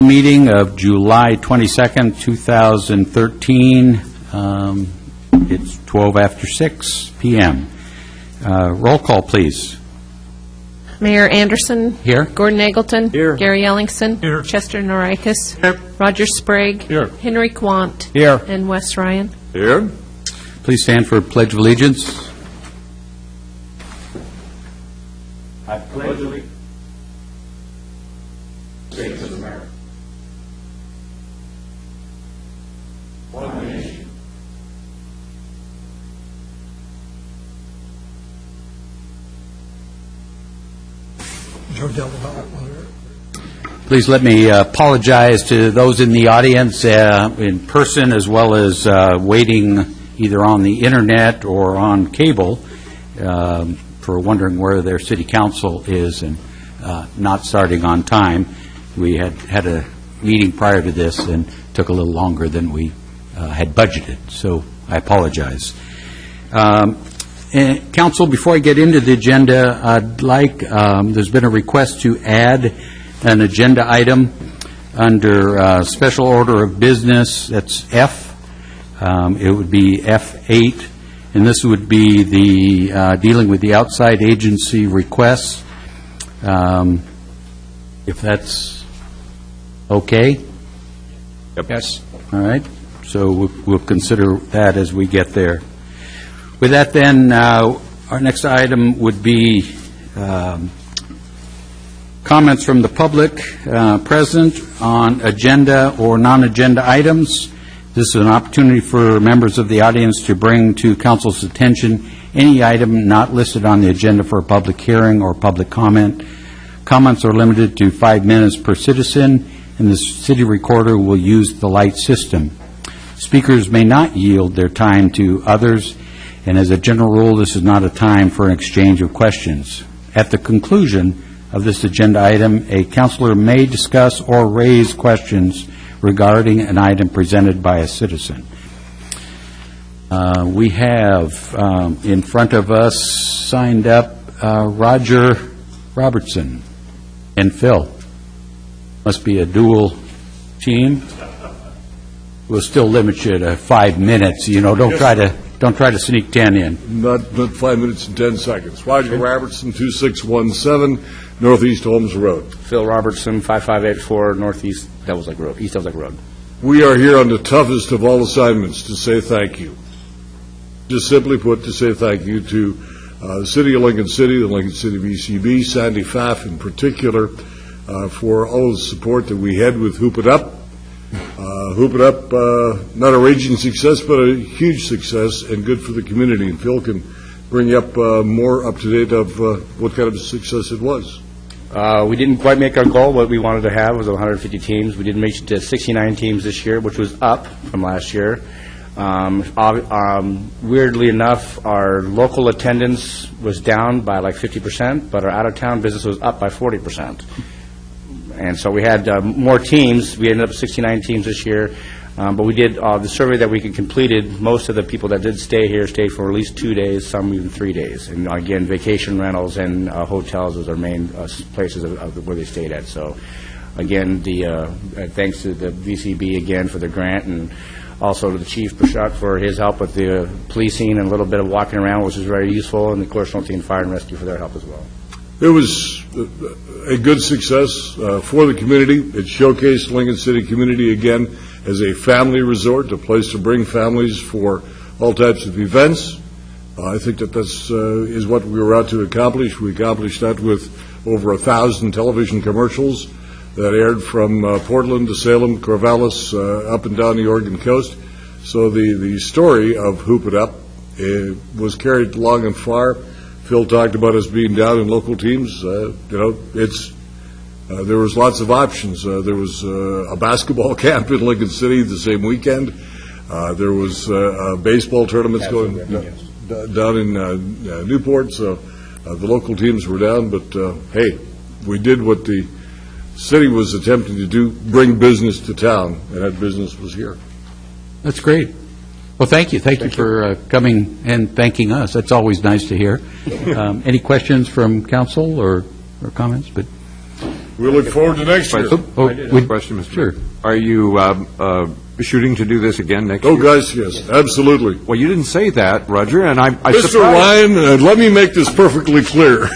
Meeting of July 22nd, 2013. It's 12 after 6 p.m. Roll call, please. Mayor Anderson. Here. Gordon Eggleton. Here. Gary Ellingson. Here. Chester Norikis. Here. Roger Sprague. Here. Henry Quant. Here. And Wes Ryan. Here. Please stand for Pledge of Allegiance. I pledge allegiance to the States of America. One nation. Please let me apologize to those in the audience in person as well as waiting either on the internet or on cable for wondering where their city council is and not starting on time. We had a meeting prior to this and took a little longer than we had budgeted, so I apologize. And Council, before I get into the agenda, I'd like, there's been a request to add an agenda item under special order of business. That's F. It would be F8, and this would be the dealing with the outside agency requests. If that's okay? Yep. Yes. All right. So we'll consider that as we get there. With that, then, our next item would be comments from the public present on agenda or non-agenda items. This is an opportunity for members of the audience to bring to Council's attention any item not listed on the agenda for a public hearing or public comment. Comments are limited to 5 minutes per citizen, and the city recorder will use the light system. Speakers may not yield their time to others, and as a general rule, this is not a time for an exchange of questions. At the conclusion of this agenda item, a councilor may discuss or raise questions regarding an item presented by a citizen. We have in front of us signed up Roger Robertson and Phil. Must be a dual team. We'll still limit you to 5 minutes. You know, don't try to sneak 10 in. Not 5 minutes and 10 seconds. Roger Robertson, 2617 Northeast Holmes Road. Phil Robertson, 5584 Northeast Devils Lake Road, East Devils Lake Road. We are here on the toughest of all assignments to say thank you. Just simply put, to say thank you to the City of Lincoln City, the Lincoln City VCB, Sandy Pfaff in particular, for all the support that we had with Hoop It Up. Hoop It Up, not a raging success, but a huge success and good for the community. And Phil can bring you up more up to date of what kind of a success it was. We didn't quite make our goal. What we wanted to have was 150 teams. We did make it to 69 teams this year, which was up from last year. Weirdly enough, our local attendance was down by like 50%, but our out-of-town business was up by 40%. And so we had more teams. We ended up with 69 teams this year. But we did the survey that we completed. Most of the people that did stay here stayed for at least 2 days, some even 3 days. And again, vacation rentals and hotels was our main places of where they stayed at. So again, thanks to the VCB again for the grant, and also to the Chief Bashak for his help with the policing and a little bit of walking around, which was very useful, and of course, Team Fire and Rescue for their help as well. It was a good success for the community. It showcased Lincoln City community again as a family resort, a place to bring families for all types of events. I think that is what we were out to accomplish. We accomplished that with over 1,000 television commercials that aired from Portland to Salem, Corvallis, up and down the Oregon coast. So the story of Hoop It Up was carried long and far. Phil talked about us being down in local teams. There was lots of options. There was a basketball camp in Lincoln City the same weekend. There was baseball tournaments going down in Newport. So the local teams were down. But, hey, we did what the city was attempting to do, bring business to town, and that business was here. That's great. Well, thank you. Thank you for coming and thanking us. That's always nice to hear. Any questions from council or comments? But We look forward to next year. Oh, I did have a question, Mr. Sure. Mayor. Are you shooting to do this again next year? Oh, guys, yes, absolutely. Well, you didn't say that, Roger, and I'm Mr. surprised. Ryan, let me make this perfectly clear.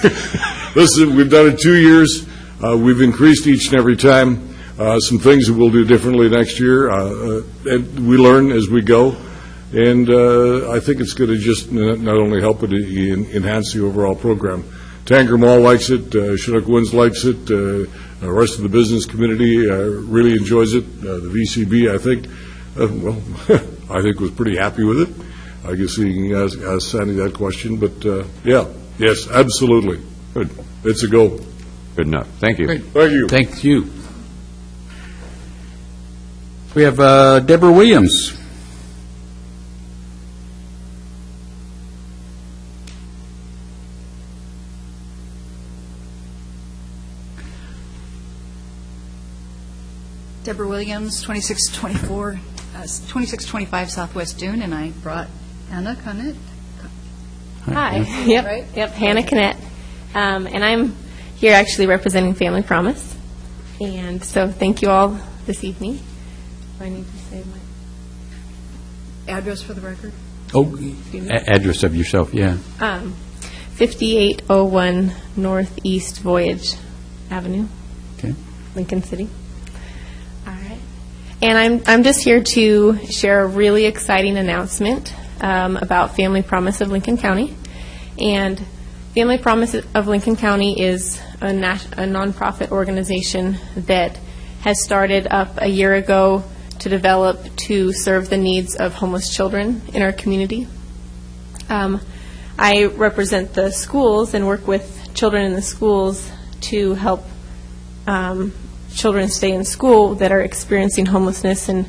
Listen, we've done it 2 years. We've increased each and every time. Some things that we'll do differently next year, and we learn as we go. And I think it's going to just not only help it enhance the overall program. Tanger Mall likes it. Chinook Winds likes it. The rest of the business community really enjoys it. The VCB, I think, I think was pretty happy with it. I guess you can ask Sandy that question. But, yes, absolutely. Good. It's a go. Good enough. Thank you. Great. Thank you. Thank you. We have Deborah Williams. Deborah Williams, 2625 Southwest Dune, and I brought Anna Connett. Hi. Right? Yep, Hannah Cannett. And I'm here actually representing Family Promise. And so thank you all this evening. Do I need to say my Address for the record? Oh, address of yourself, yeah. 5801 Northeast Voyage Avenue, Okay. Lincoln City. All right. And I'm just here to share a really exciting announcement about Family Promise of Lincoln County. And Family Promise of Lincoln County is a nonprofit organization that has started up a year ago to develop to serve the needs of homeless children in our community. I represent the schools and work with children in the schools to help children stay in school that are experiencing homelessness. And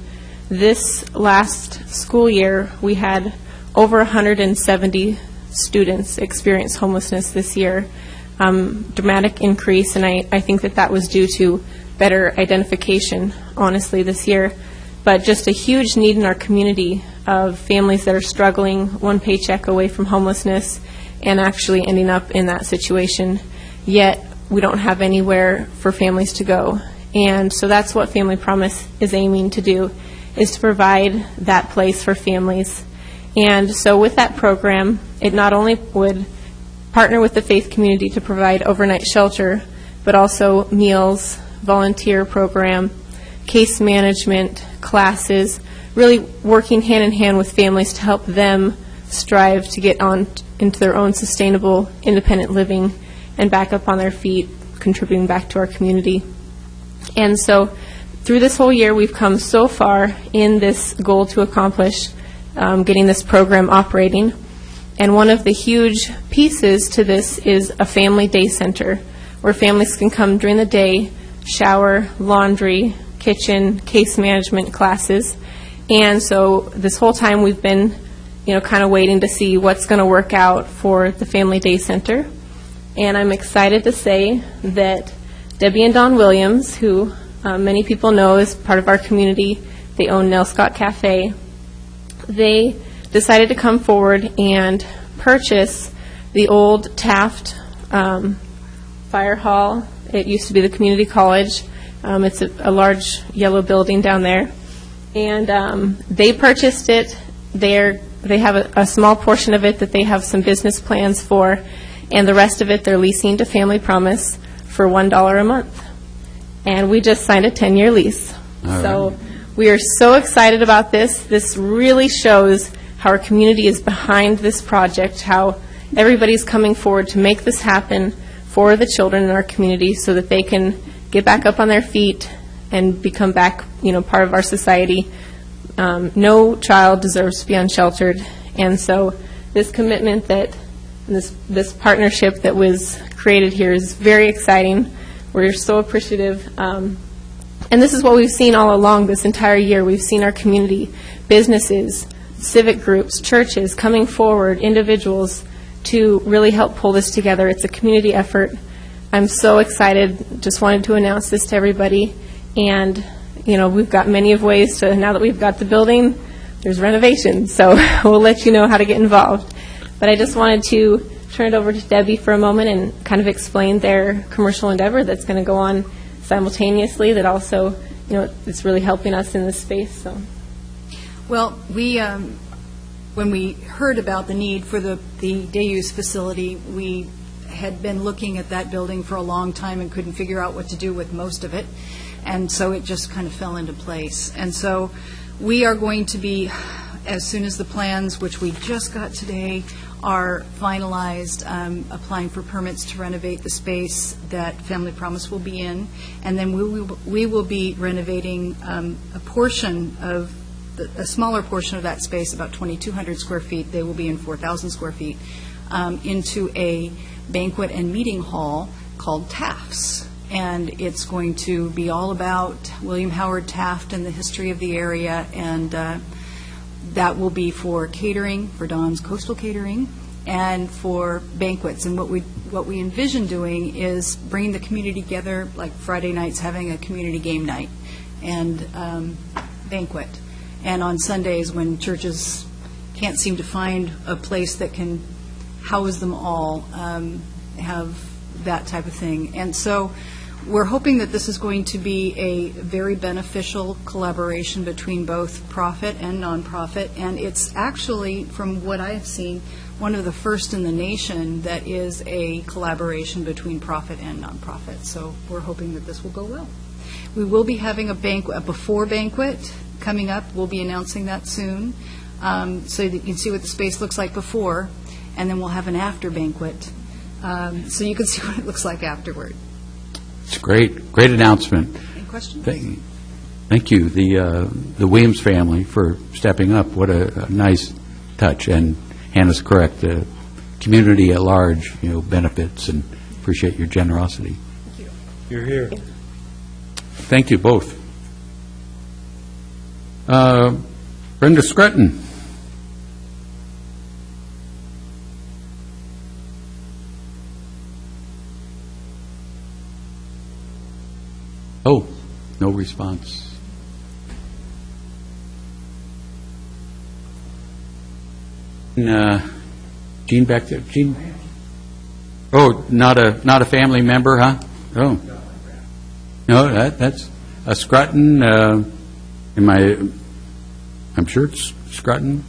this last school year, we had over 170 students experience homelessness this year. Dramatic increase, and I think that was due to better identification, honestly, this year. But just a huge need in our community of families that are struggling, one paycheck away from homelessness, and actually ending up in that situation. Yet, we don't have anywhere for families to go. And so that's what Family Promise is aiming to do, is to provide that place for families. And so with that program, it not only would partner with the faith community to provide overnight shelter, but also meals, volunteer program, case management, classes, really working hand in hand with families to help them strive to get on into their own sustainable, independent living and back up on their feet, contributing back to our community. And so through this whole year, we've come so far in this goal to accomplish getting this program operating. And one of the huge pieces to this is a family day center where families can come during the day, shower, laundry, kitchen, case management classes. And so this whole time we've been, kind of waiting to see what's going to work out for the Family Day Center. And I'm excited to say that Debbie and Don Williams, who many people know is part of our community, they own Nell Scott Cafe, they decided to come forward and purchase the old Taft Fire Hall. It used to be the community college. It's a large yellow building down there. And they purchased it. They have a small portion of it that they have some business plans for, and the rest of it they're leasing to Family Promise for $1 a month. And we just signed a 10-year lease. So we are so excited about this. This really shows how our community is behind this project, how everybody's coming forward to make this happen for the children in our community so that they can get back up on their feet and become back, part of our society. No child deserves to be unsheltered. And so this commitment this partnership that was created here is very exciting. We're so appreciative. And this is what we've seen all along this entire year. We've seen our community, businesses, civic groups, churches coming forward, individuals to really help pull this together. It's a community effort. I'm so excited. Just wanted to announce this to everybody. And, we've got many of ways to, now that we've got the building, there's renovations. So we'll let you know how to get involved. But I just wanted to turn it over to Debbie for a moment and kind of explain their commercial endeavor that's going to go on simultaneously that also, it's really helping us in this space, so. Well, when we heard about the need for the day use facility, we had been looking at that building for a long time and couldn't figure out what to do with most of it, and so it just kind of fell into place. And so we are going to be, as soon as the plans, which we just got today, are finalized, applying for permits to renovate the space that Family Promise will be in, and then we will be renovating a smaller portion of that space, about 2,200 square feet. They will be in 4,000 square feet, into a banquet and meeting hall called Taft's. And it's going to be all about William Howard Taft and the history of the area, and that will be for catering, for Don's Coastal Catering, and for banquets. And what we envision doing is bringing the community together, like Friday nights having a community game night and banquet. And on Sundays, when churches can't seem to find a place that can house them all, have that type of thing. And so we're hoping that this is going to be a very beneficial collaboration between both profit and nonprofit. And it's actually, from what I have seen, one of the first in the nation that is a collaboration between profit and nonprofit. So we're hoping that this will go well. We will be having a before banquet coming up. We'll be announcing that soon, so that you can see what the space looks like before, and then we'll have an after banquet, so you can see what it looks like afterward. It's great. Great announcement. Any questions? Thank you, the Williams family, for stepping up. What a nice touch. And Hannah's correct. The community at large, benefits, and appreciate your generosity. Thank you. You're here. Thank you both. Brenda Scrutton. Oh, no response. Gene back there. Gene. Oh, not a family member, huh? Oh. No, that's a Scrutton. I'm sure it's Scrutton.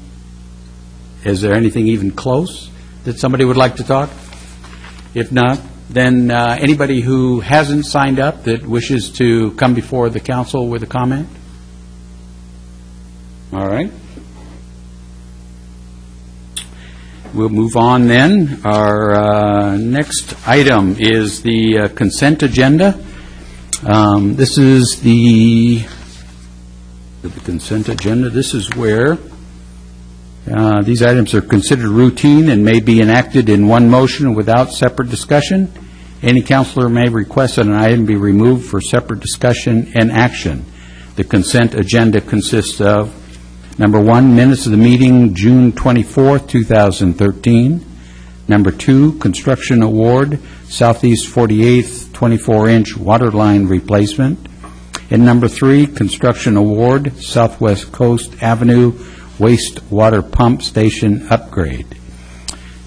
Is there anything even close that somebody would like to talk? If not, then anybody who hasn't signed up that wishes to come before the council with a comment? All right. We'll move on then. Our next item is the consent agenda. This is the consent agenda. This is where these items are considered routine and may be enacted in one motion without separate discussion. Any councilor may request that an item be removed for separate discussion and action. The consent agenda consists of, number 1, minutes of the meeting June 24th, 2013. Number 2, construction award, Southeast 48th 24-inch water line replacement. And number 3, construction award, Southwest Coast Avenue wastewater pump station upgrade.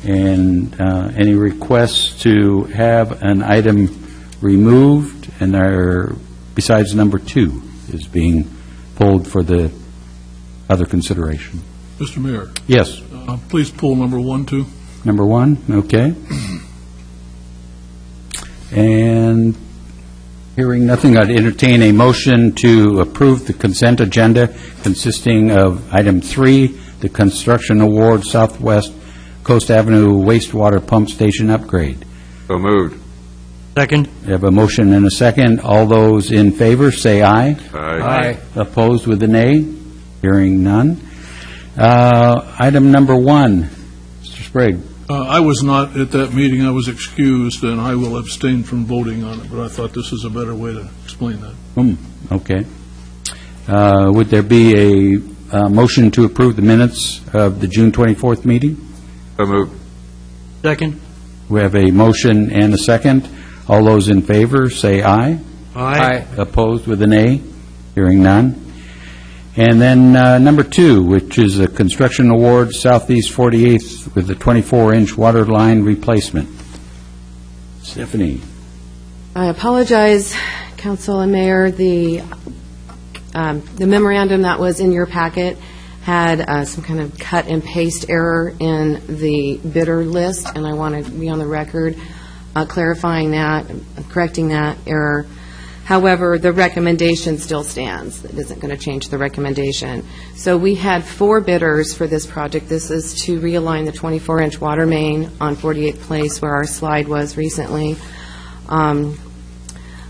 And any requests to have an item removed, and besides number 2 is being pulled for the other consideration. Mr. Mayor. Yes. Please pull number 1, too. Number 1, okay. And hearing nothing, I'd entertain a motion to approve the consent agenda consisting of item 3, the construction award, Southwest Coast Avenue wastewater pump station upgrade. So moved. Second. We have a motion and a second. All those in favor say aye. Aye. Opposed with a nay? Hearing none. Item number 1, Mr. Sprague. I was not at that meeting. I was excused, and I will abstain from voting on it, but I thought this is a better way to explain that. Okay. Would there be a motion to approve the minutes of the June 24th meeting? So moved. Second. We have a motion and a second. All those in favor say aye. Aye. Opposed with a nay? Hearing none. And then number 2, which is a construction award, Southeast 48th with a 24-inch water line replacement. Stephanie. I apologize, Council and Mayor. The memorandum that was in your packet had some kind of cut and paste error in the bidder list, and I want to be on the record clarifying that, correcting that error. However, the recommendation still stands. It isn't going to change the recommendation. So we had 4 bidders for this project. This is to realign the 24-inch water main on 48th Place where our slide was recently.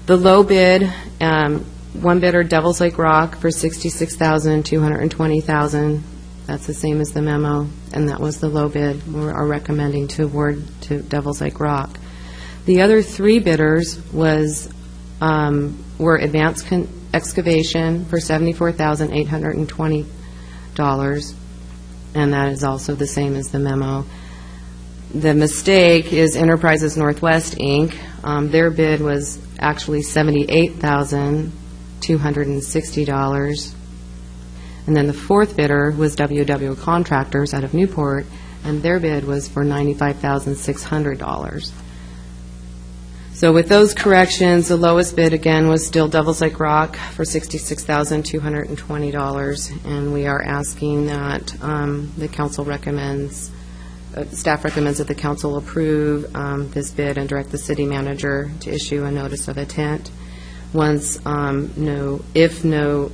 The low bid, one bidder, Devil's Lake Rock, for $66,220,000. That's the same as the memo, and that was the low bid. We are recommending to award to Devil's Lake Rock. The other 3 bidders were Advanced Excavation for $74,820, and that is also the same as the memo. The mistake is Enterprises Northwest, Inc. Their bid was actually $78,260. And then the 4th bidder was WW Contractors out of Newport, and their bid was for $95,600. So with those corrections, the lowest bid again was still Devil's Lake Rock for $66,220, and we are asking that the council recommends, staff recommends that the council approve this bid and direct the city manager to issue a notice of intent. Once if no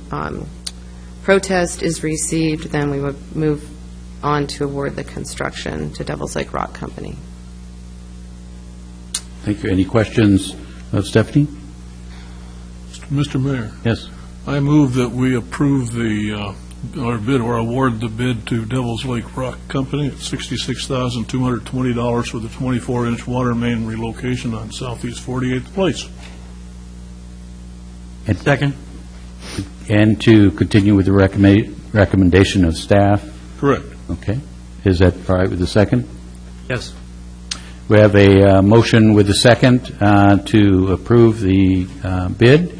protest is received, then we would move on to award the construction to Devil's Lake Rock Company. Thank you. Any questions of Stephanie? Mr. Mayor, Yes. I move that we approve our bid or award the bid to Devil's Lake Rock Company at $66,220 for the 24-inch water main relocation on Southeast 48th Place. And second. And to continue with the recommendation of staff? Correct. Okay. Is that all right with the second? Yes. We have a motion with the second to approve the bid.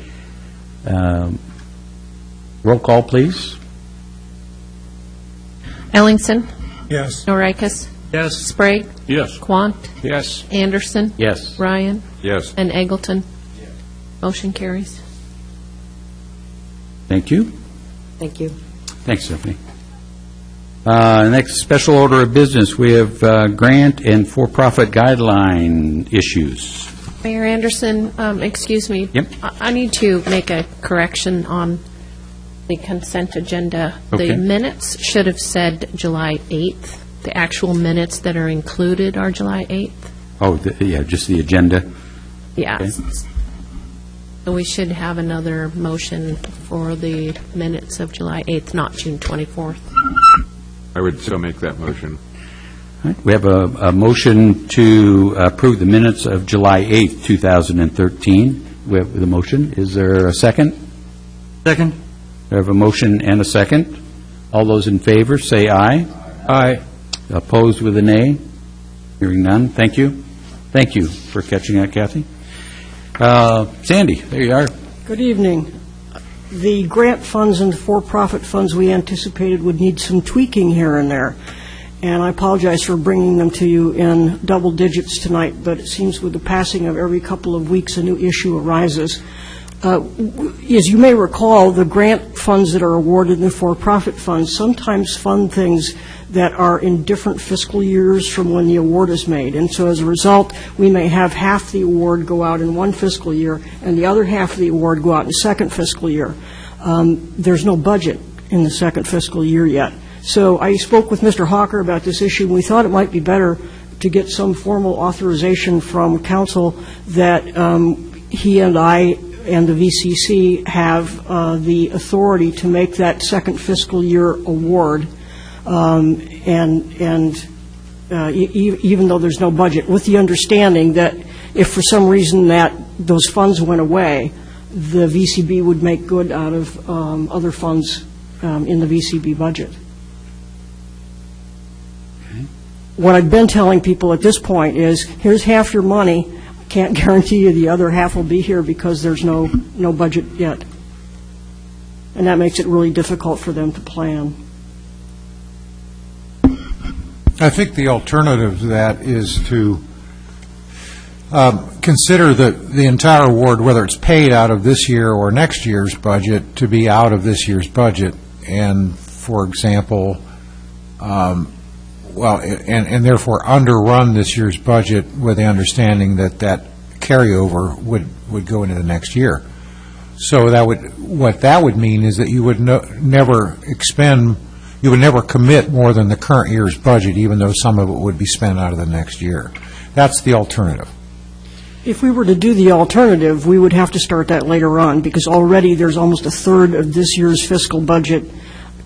Roll call, please. Ellingson? Yes. Norikis? Yes. Sprague? Yes. Quant? Yes. Anderson? Yes. Ryan? Yes. And Eggleton? Motion carries. Thank you. Thank you. Thanks, Stephanie. Next, special order of business. We have grant and for-profit guideline issues. Mayor Anderson, excuse me. Yep. I need to make a correction on the consent agenda. Okay. The minutes should have said July 8th. The actual minutes that are included are July 8th. Oh, yeah, just the agenda. Yes. Okay. So we should have another motion for the minutes of July 8th, not June 24th. I would so make that motion. All right. We have a motion to approve the minutes of July 8th, 2013. We have the motion. Is there a second? Second. We have a motion and a second. All those in favor, say aye. Aye. Opposed with a nay? Hearing none. Thank you. Thank you for catching that, Kathy. Sandy, there you are. Good evening. The grant funds and for-profit funds we anticipated would need some tweaking here and there, and I apologize for bringing them to you in double digits tonight, but it seems with the passing of every couple of weeks a new issue arises. As you may recall, the grant funds that are awarded and the for-profit funds sometimes fund things that are in different fiscal years from when the award is made. And so as a result, we may have half the award go out in one fiscal year and the other half of the award go out in the second fiscal year. There's no budget in the second fiscal year yet. So I spoke with Mr. Hawker about this issue, and we thought it might be better to get some formal authorization from council that he and I and the VCC have the authority to make that second fiscal year award, even though there's no budget, with the understanding that if for some reason that those funds went away, the VCB would make good out of other funds in the VCB budget. Okay. What I've been telling people at this point is, here's half your money. Can't guarantee you the other half will be here because there's no budget yet. And that makes it really difficult for them to plan. I think the alternative to that is to consider the entire award, whether it's paid out of this year or next year's budget, to be out of this year's budget. And, for example, and therefore underrun this year's budget with the understanding that that carryover would go into the next year. So what that would mean is that you would never commit more than the current year's budget, even though some of it would be spent out of the next year. That's the alternative. If we were to do the alternative, we would have to start that later on, because already there's almost a third of this year's fiscal budget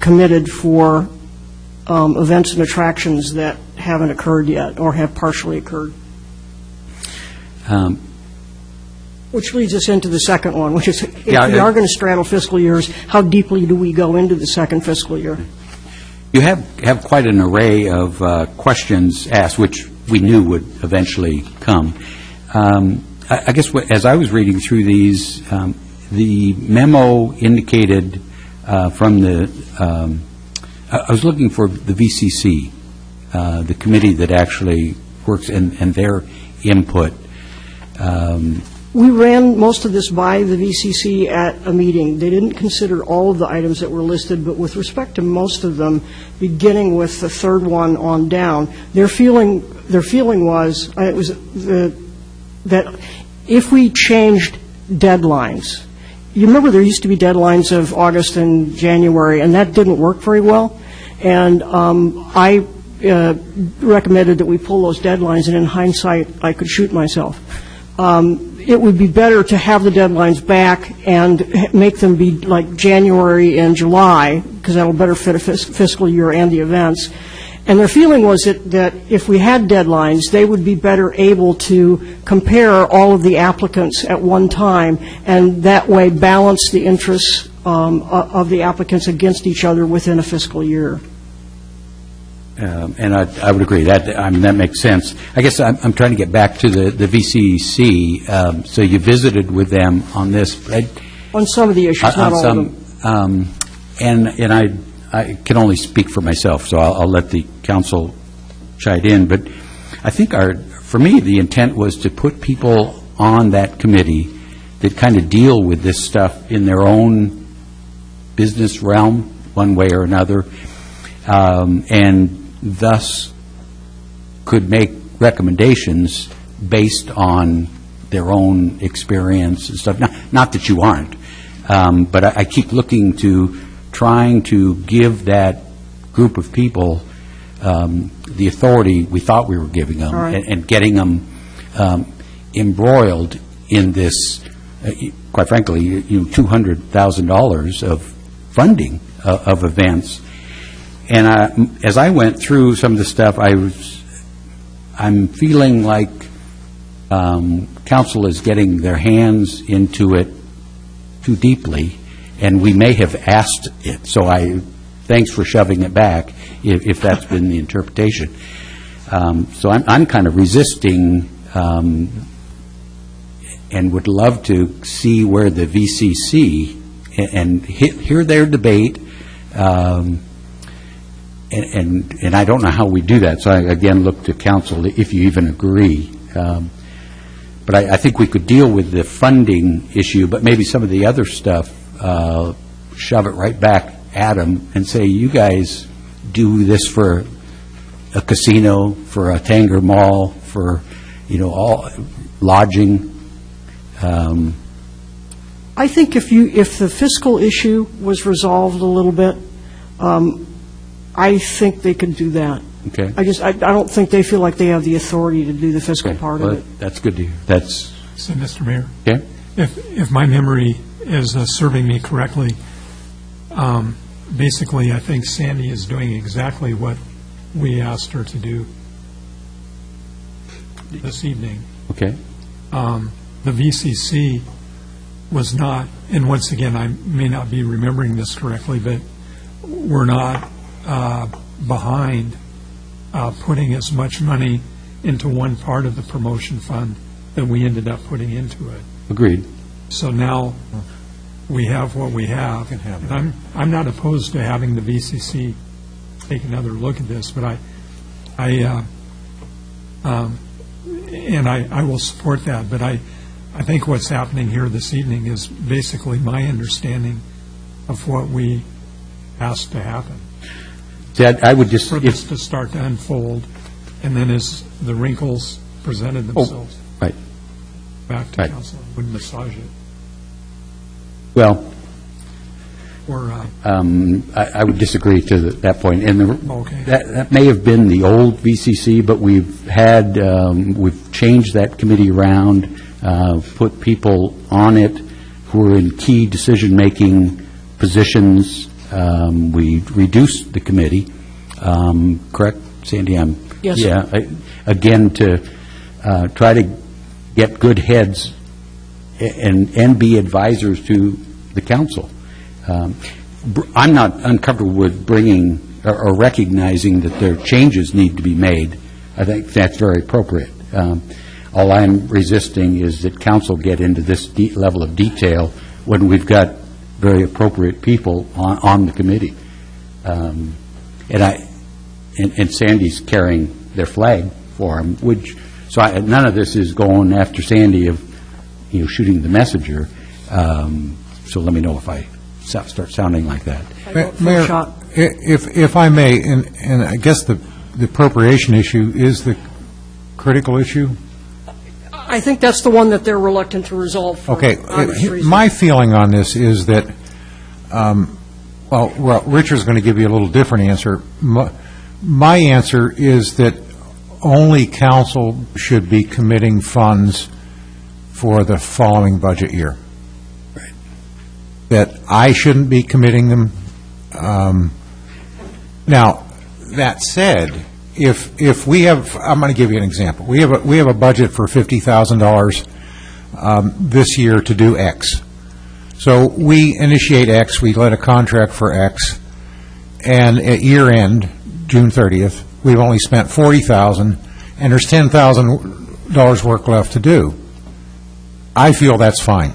committed for events and attractions that haven't occurred yet or have partially occurred. Which leads us into the second one, which is, if we are going to straddle fiscal years, how deeply do we go into the second fiscal year? You have quite an array of questions asked, which we knew would eventually come. I guess as I was reading through these, the memo indicated from the, I was looking for the VCC, the committee that actually works, and their input. We ran most of this by the VCC at a meeting. They didn't consider all of the items that were listed, but with respect to most of them, beginning with the third one on down, their feeling was that if we changed deadlines, you remember there used to be deadlines of August and January, and that didn't work very well. And I recommended that we pull those deadlines, and in hindsight, I could shoot myself. It would be better to have the deadlines back and make them be like January and July, because that will better fit a fiscal year and the events. And their feeling was that if we had deadlines, they would be better able to compare all of the applicants at one time, and that way balance the interests of the applicants against each other within a fiscal year. And I would agree. That makes sense. I guess I'm trying to get back to the VCC. So you visited with them on this. On some of the issues, not all of them. And I can only speak for myself, so I'll let the council chime in. But I think for me, the intent was to put people on that committee that kind of deal with this stuff in their own business realm, one way or another, and thus could make recommendations based on their own experience and stuff. Not that you aren't, but I keep looking to trying to give that group of people the authority we thought we were giving them, right, and getting them embroiled in this, quite frankly, $200,000 of funding of events. And as I went through some of the stuff, I'm feeling like council is getting their hands into it too deeply, and we may have asked it. So thanks for shoving it back, if that's been the interpretation. So I'm kind of resisting, and would love to see where the VCC and hear their debate. And I don't know how we do that, so I again look to council if you even agree. But I think we could deal with the funding issue, but maybe some of the other stuff, shove it right back at them and say, you guys do this for a casino, for a Tanger Mall, for all lodging. I think if the fiscal issue was resolved a little bit, I think they could do that. Okay. I don't think they feel like they have the authority to do the fiscal part of it. That's good to hear. So, Mr. Mayor, okay. If my memory is serving me correctly, basically I think Sandy is doing exactly what we asked her to do this evening. Okay. The VCC was not, and once again, I may not be remembering this correctly, but we're not behind putting as much money into one part of the promotion fund that we ended up putting into it. Agreed. So now we have what we have. And I'm not opposed to having the VCC take another look at this, but and I will support that, but I think what's happening here this evening is basically my understanding of what we asked to happen. I would just... For this to start to unfold, and then as the wrinkles presented themselves, right. back to council, would massage it. Well, Or, I would disagree to that point. And Okay. that may have been the old VCC, but we've changed that committee around, put people on it who are in key decision-making positions. We reduced the committee, correct, Sandy? Yes. Yeah, again, to try to get good heads and be advisors to the council. I'm not uncomfortable with bringing or recognizing that there changes need to be made. I think that's very appropriate. All I'm resisting is that council get into this level of detail when we've got very appropriate people on the committee. And Sandy's carrying their flag for him, so none of this is going after Sandy of shooting the messenger. So let me know if I start sounding like that. Mayor, if I may, and I guess the appropriation issue is the critical issue. I think that's the one that they're reluctant to resolve for obvious reasons. My feeling on this is that, well, Richard's going to give you a little different answer. My answer is that only council should be committing funds for the following budget year. Right. That I shouldn't be committing them. Now, that said, if we have, I'm going to give you an example. We have a budget for $50,000 this year to do X. So we initiate X, we let a contract for X, and at year end, June 30th, we've only spent $40,000, and there's $10,000 work left to do. I feel that's fine,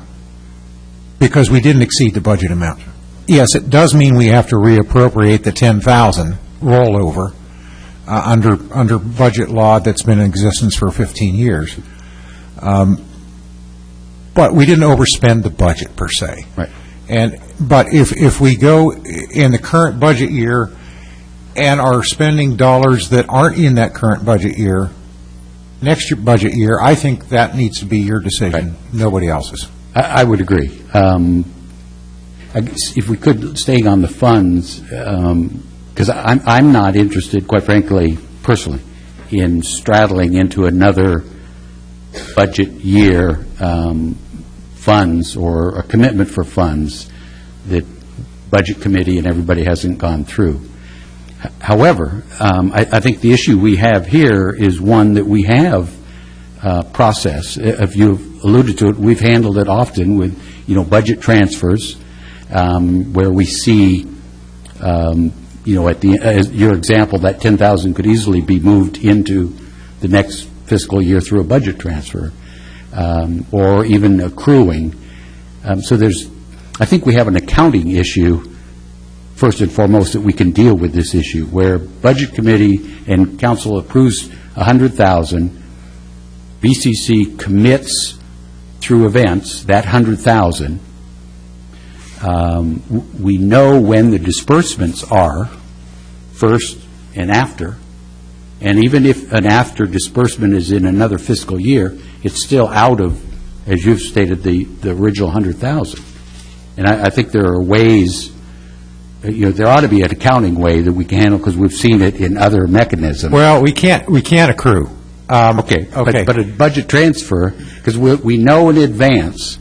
because we didn't exceed the budget amount. Yes, it does mean we have to reappropriate the $10,000 rollover under budget law that's been in existence for 15 years. But we didn't overspend the budget, per se. Right. But if we go in the current budget year and are spending dollars that aren't in that current budget year, next year budget year, I think that needs to be your decision, right. Nobody else's. I would agree. I guess if we could, staying on the funds, because I'm not interested, quite frankly, personally, in straddling into another budget year funds or a commitment for funds that budget committee and everybody hasn't gone through. However, I think the issue we have here is one that we have process. If you've alluded to it, we've handled it often with, budget transfers, where we see, at your example, that $10,000 could easily be moved into the next fiscal year through a budget transfer, or even accruing. So I think we have an accounting issue, first and foremost, that we can deal with this issue, where budget committee and council approves $100,000, VCC commits through events that $100,000. We know when the disbursements are, first and after, and even if an after disbursement is in another fiscal year, it's still out of, as you've stated, the original $100,000. And I think there are ways, there ought to be an accounting way that we can handle, because we've seen it in other mechanisms. Well, we can't accrue. Okay. But a budget transfer, because we know in advance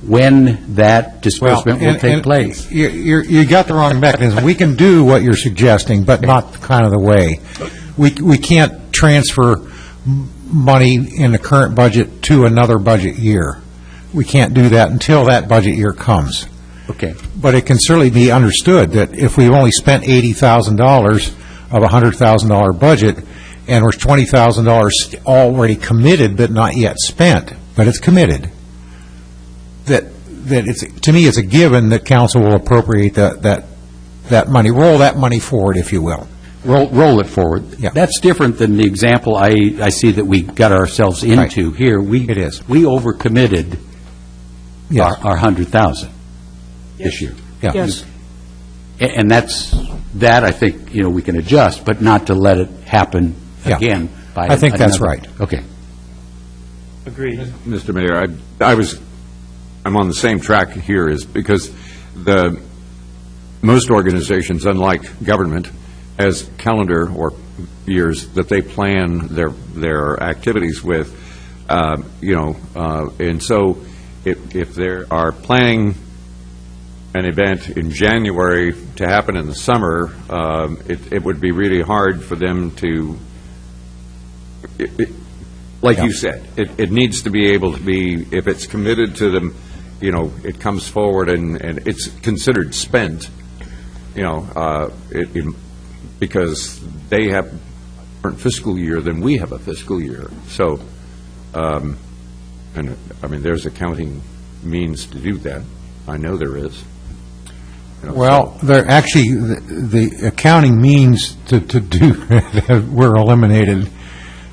when that disbursement will take place. You got the wrong mechanism. We can do what you're suggesting, but not kind of the way. We can't transfer money in the current budget to another budget year. We can't do that until that budget year comes. Okay. But it can certainly be understood that if we've only spent $80,000 of a $100,000 budget, and there's $20,000 already committed but not yet spent, but it's committed, that to me, it's a given that council will appropriate that money, roll that money forward, if you will. roll it forward. Yeah. That's different than the example I see that we got ourselves into here. It is. We overcommitted Yes. our 100,000 this year. Yeah. Yes. And that I think, we can adjust, but not to let it happen Yeah. again. I think that's right. Okay. Agreed. Mr. Mayor, I'm on the same track here, is because most organizations, unlike government, has calendar or years that they plan their activities with, and so if they are planning an event in January to happen in the summer, it would be really hard for them to, like you said, it needs to be able to be, if it's committed to them, it comes forward and it's considered spent, because they have a different fiscal year than we have a fiscal year. So, there's accounting means to do that. I know there is. Well, there actually, the accounting means to do were eliminated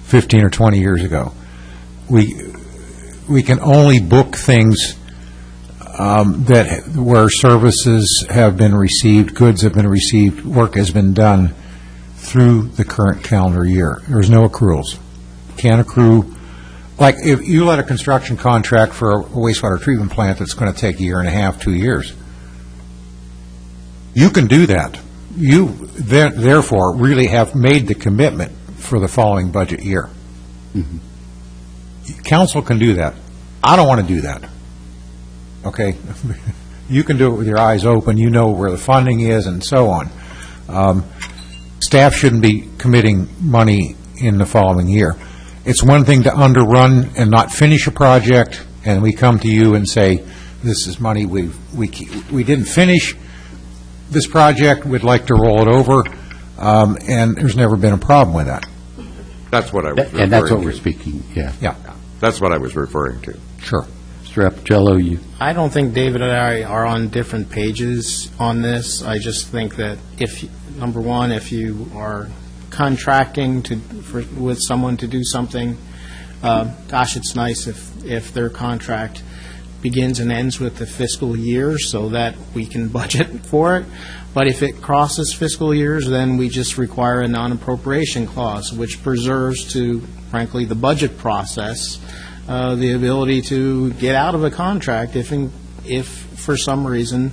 15 or 20 years ago. We can only book things where services have been received, goods have been received, work has been done through the current calendar year. There's no accruals. Can't accrue. Like if you let a construction contract for a wastewater treatment plant that's going to take a year and a half, 2 years, you can do that. You therefore really have made the commitment for the following budget year. Mm-hmm. Council can do that. I don't want to do that. Okay? You can do it with your eyes open. You know where the funding is and so on. Staff shouldn't be committing money in the following year. It's one thing to underrun and not finish a project, and we come to you and say, this is money we didn't finish this project, we'd like to roll it over, and there's never been a problem with that. That's what I was referring to. And that's what we're speaking, yeah. Yeah. That's what I was referring to. Sure. Mr. Appicello, you... I don't think David and I are on different pages on this. I just think that number one, if you are contracting with someone to do something, gosh, it's nice if their contract begins and ends with the fiscal year so that we can budget for it. But if it crosses fiscal years, then we just require a non-appropriation clause, which preserves to, frankly, the budget process, the ability to get out of a contract if for some reason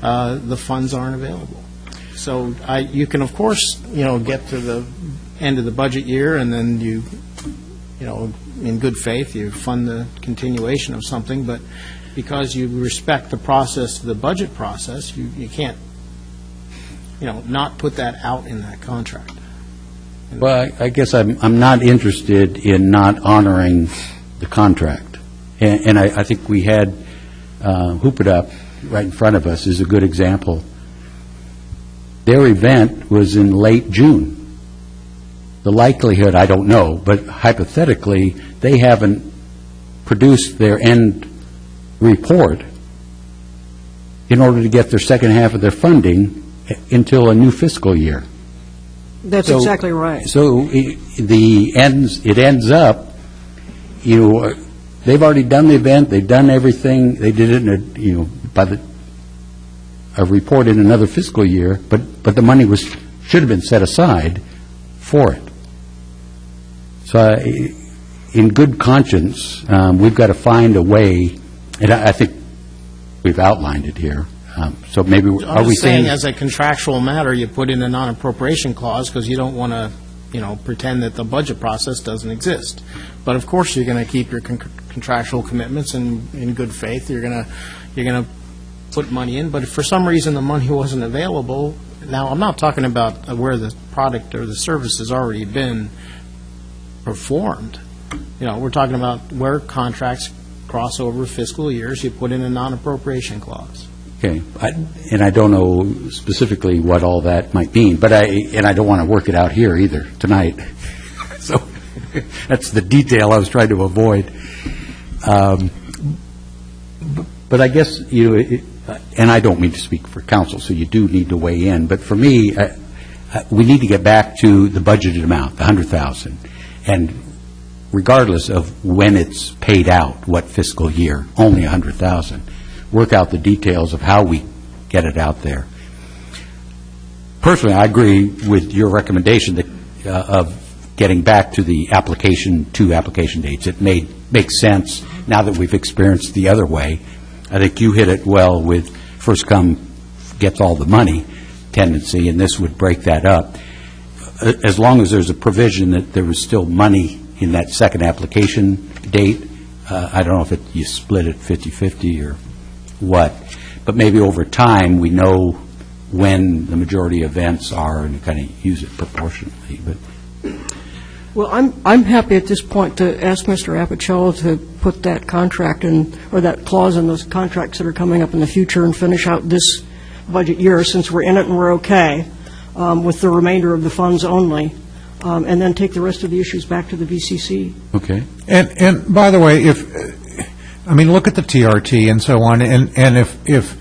the funds aren't available. So you can, of course, get to the end of the budget year and then you in good faith, you fund the continuation of something, but because you respect the process, the budget process, you can't, not put that out in that contract. Well, I guess I'm not interested in not honoring the contract. And I think we had Hoop It Up right in front of us is a good example. Their event was in late June. The likelihood, I don't know, but hypothetically, they haven't produced their end report in order to get their second half of their funding until a new fiscal year. That's exactly right. So it ends up, they've already done the event, they've done everything, they did it by a report in another fiscal year, but the money should have been set aside for it. So in good conscience, we've got to find a way, and I think we've outlined it here. So maybe, are we saying... as a contractual matter, you put in a non-appropriation clause because you don't want to, pretend that the budget process doesn't exist. But of course, you're going to keep your contractual commitments, and in good faith, you're going to put money in. But if for some reason the money wasn't available, now I'm not talking about where the product or the service has already been performed. We're talking about where contracts cross over fiscal years, you put in a non-appropriation clause. Okay, and I don't know specifically what all that might mean, but I don't want to work it out here either tonight. So that's the detail I was trying to avoid. But I guess and I don't mean to speak for council, so you do need to weigh in. But for me, we need to get back to the budgeted amount, the 100,000, and regardless of when it's paid out, what fiscal year, only 100,000. Work out the details of how we get it out there. Personally, I agree with your recommendation that, of getting back to the two application dates. It makes sense now that we've experienced the other way. I think you hit it well with first come gets all the money tendency, and this would break that up. As long as there's a provision that there was still money in that second application date, I don't know if you split it 50-50 or what, but maybe over time we know when the majority events are and kind of use it proportionately. But Well, I'm happy at this point to ask Mr. Apicella to put that contract in, or that clause in those contracts that are coming up in the future and finish out this budget year, since we're in it and we're okay, with the remainder of the funds only, and then take the rest of the issues back to the VCC. okay. And by the way, look at the TRT and so on, and if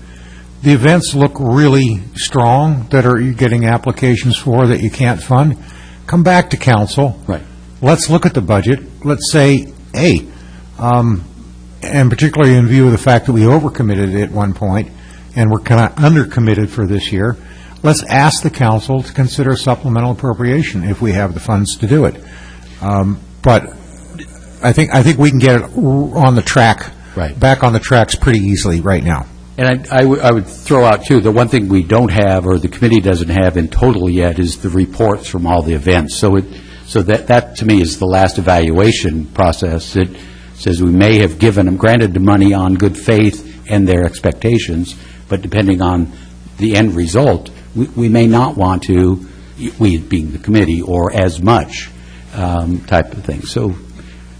the events look really strong that you're getting applications for that you can't fund, come back to council. Right. Let's look at the budget. Let's say, hey, and particularly in view of the fact that we overcommitted at one point and we're kind of undercommitted for this year, let's ask the council to consider supplemental appropriation if we have the funds to do it. But I think we can get it on the track, right, back on the tracks pretty easily right now. And I would throw out, too, the one thing we don't have, or the committee doesn't have in total yet, is the reports from all the events. So that to me, is the last evaluation process. It says we may have given them, granted the money on good faith and their expectations, but depending on the end result, we may not want to, we being the committee, or as much type of thing. So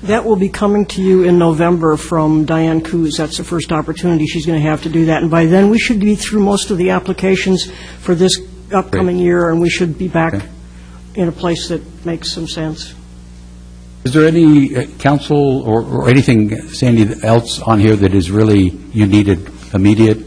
that will be coming to you in November from Diane Coos. That's the first opportunity she's going to have to do that. And by then, we should be through most of the applications for this upcoming year, and we should be back in a place that makes some sense. Is there any council or anything, Sandy, else on here that is really, you needed immediate?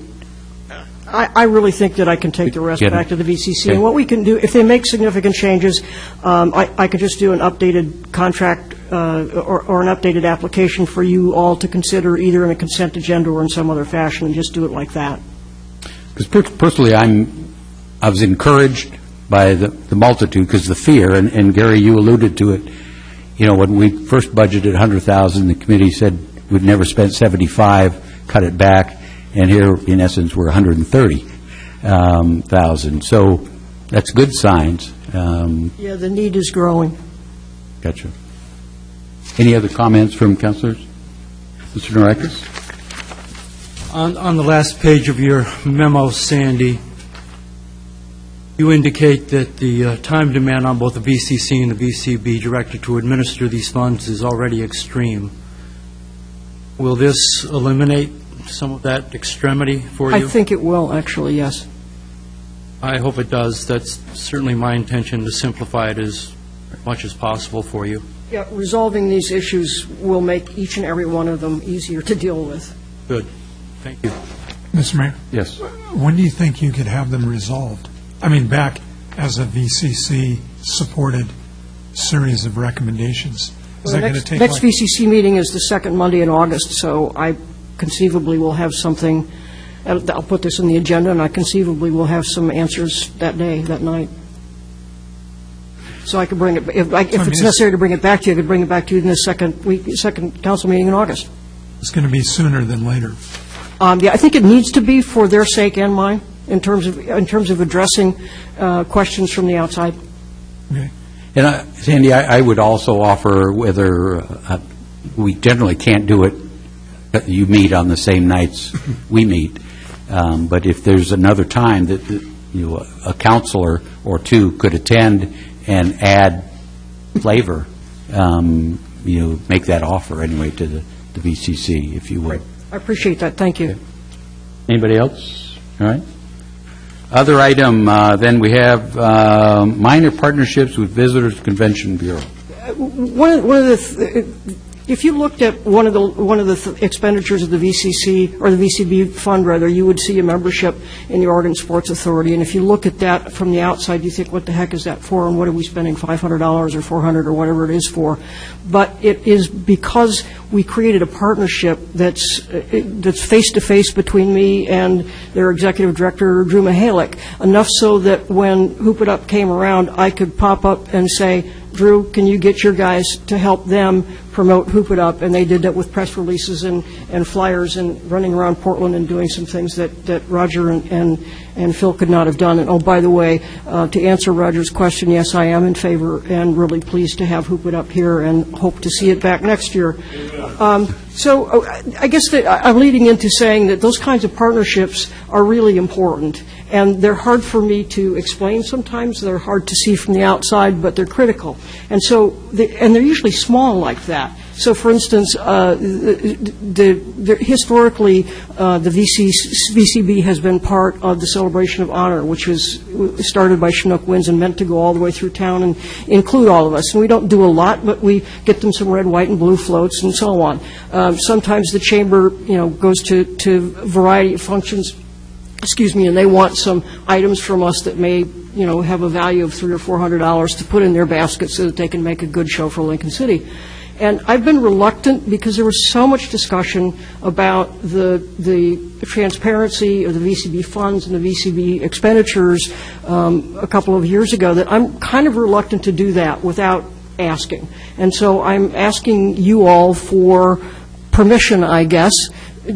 I really think that I can take the rest back to the VCC. And what we can do, if they make significant changes, I could just do an updated contract or an updated application for you all to consider either in a consent agenda or in some other fashion, and just do it like that. Because personally, I was encouraged by the multitude, because the fear, and Gary, you alluded to it, when we first budgeted 100,000, the committee said we'd never spent 75, cut it back, and here, in essence, we're 130,000. So that's good signs. Yeah, the need is growing. Gotcha. Any other comments from councilors? Mr. Norakis? On the last page of your memo, Sandy, you indicate that the time demand on both the VCC and the VCB directed to administer these funds is already extreme. Will this eliminate some of that extremity for you? I think it will, actually, yes. I hope it does. That's certainly my intention, to simplify it as much as possible for you. Yeah, resolving these issues will make each and every one of them easier to deal with. Good. Thank you. Mr. Mayor? Yes. When do you think you could have them resolved? Back as a VCC-supported series of recommendations. Is that going to take next VCC meeting is the second Monday in August, so I conceivably will have something. I'll put this in the agenda, and I conceivably will have some answers that day, that night. So I could bring it, if it's necessary to bring it back to you, I could bring it back to you in the second council meeting in August. It's going to be sooner than later. Yeah, I think it needs to be for their sake and mine, in terms of addressing questions from the outside. Okay. And Sandy, I would also offer, whether we generally can't do it, you meet on the same nights we meet, but if there's another time that a counselor or two could attend and add flavor, make that offer anyway to the VCC, if you would. Right. I appreciate that. Thank you. Okay. Anybody else? All right. Other item, then we have minor partnerships with Visitors Convention Bureau. One of the If you looked at one of the expenditures of the VCC, or the VCB fund, rather, you would see a membership in the Oregon Sports Authority. And if you look at that from the outside, you think, what the heck is that for, and what are we spending $500 or $400 or whatever it is for? But it is because we created a partnership that's face-to-face between me and their executive director, Drew Mihalik, enough so that when Hoop It Up came around, I could pop up and say, Drew, can you get your guys to help them promote Hoop It Up? And they did that with press releases and flyers and running around Portland and doing some things that Roger and Phil could not have done. And, oh, by the way, to answer Roger's question, yes, I am in favor and really pleased to have Hoop It Up here and hope to see it back next year. So I guess that I'm leading into saying that those kinds of partnerships are really important. And they're hard for me to explain sometimes. They're hard to see from the outside, but they're critical. And so, they're usually small like that. So, for instance, historically, the VCB has been part of the Celebration of Honor, which was started by Chinook Winds and meant to go all the way through town and include all of us. And we don't do a lot, but we get them some red, white, and blue floats and so on. Sometimes the chamber, goes to variety of functions. And they want some items from us that may, have a value of $300 or $400 to put in their basket so that they can make a good show for Lincoln City. And I've been reluctant because there was so much discussion about the transparency of the VCB funds and the VCB expenditures a couple of years ago that I'm kind of reluctant to do that without asking. And so I'm asking you all for permission, I guess,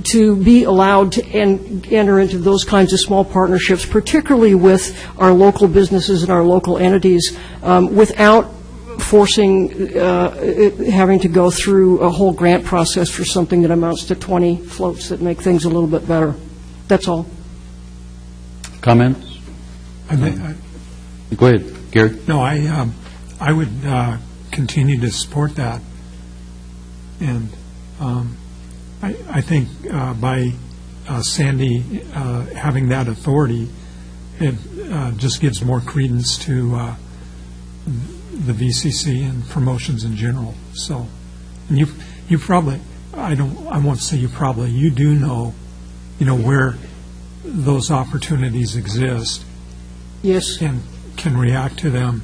to be allowed to enter into those kinds of small partnerships, particularly with our local businesses and our local entities, without forcing having to go through a whole grant process for something that amounts to 20 floats that make things a little bit better. That's all. Comments? Go ahead, Gary. No, I would continue to support that. And I think by Sandy having that authority, it just gives more credence to the VCC and promotions in general. So, and you probably, I won't say you probably, you do know, where those opportunities exist. Yes. And can react to them.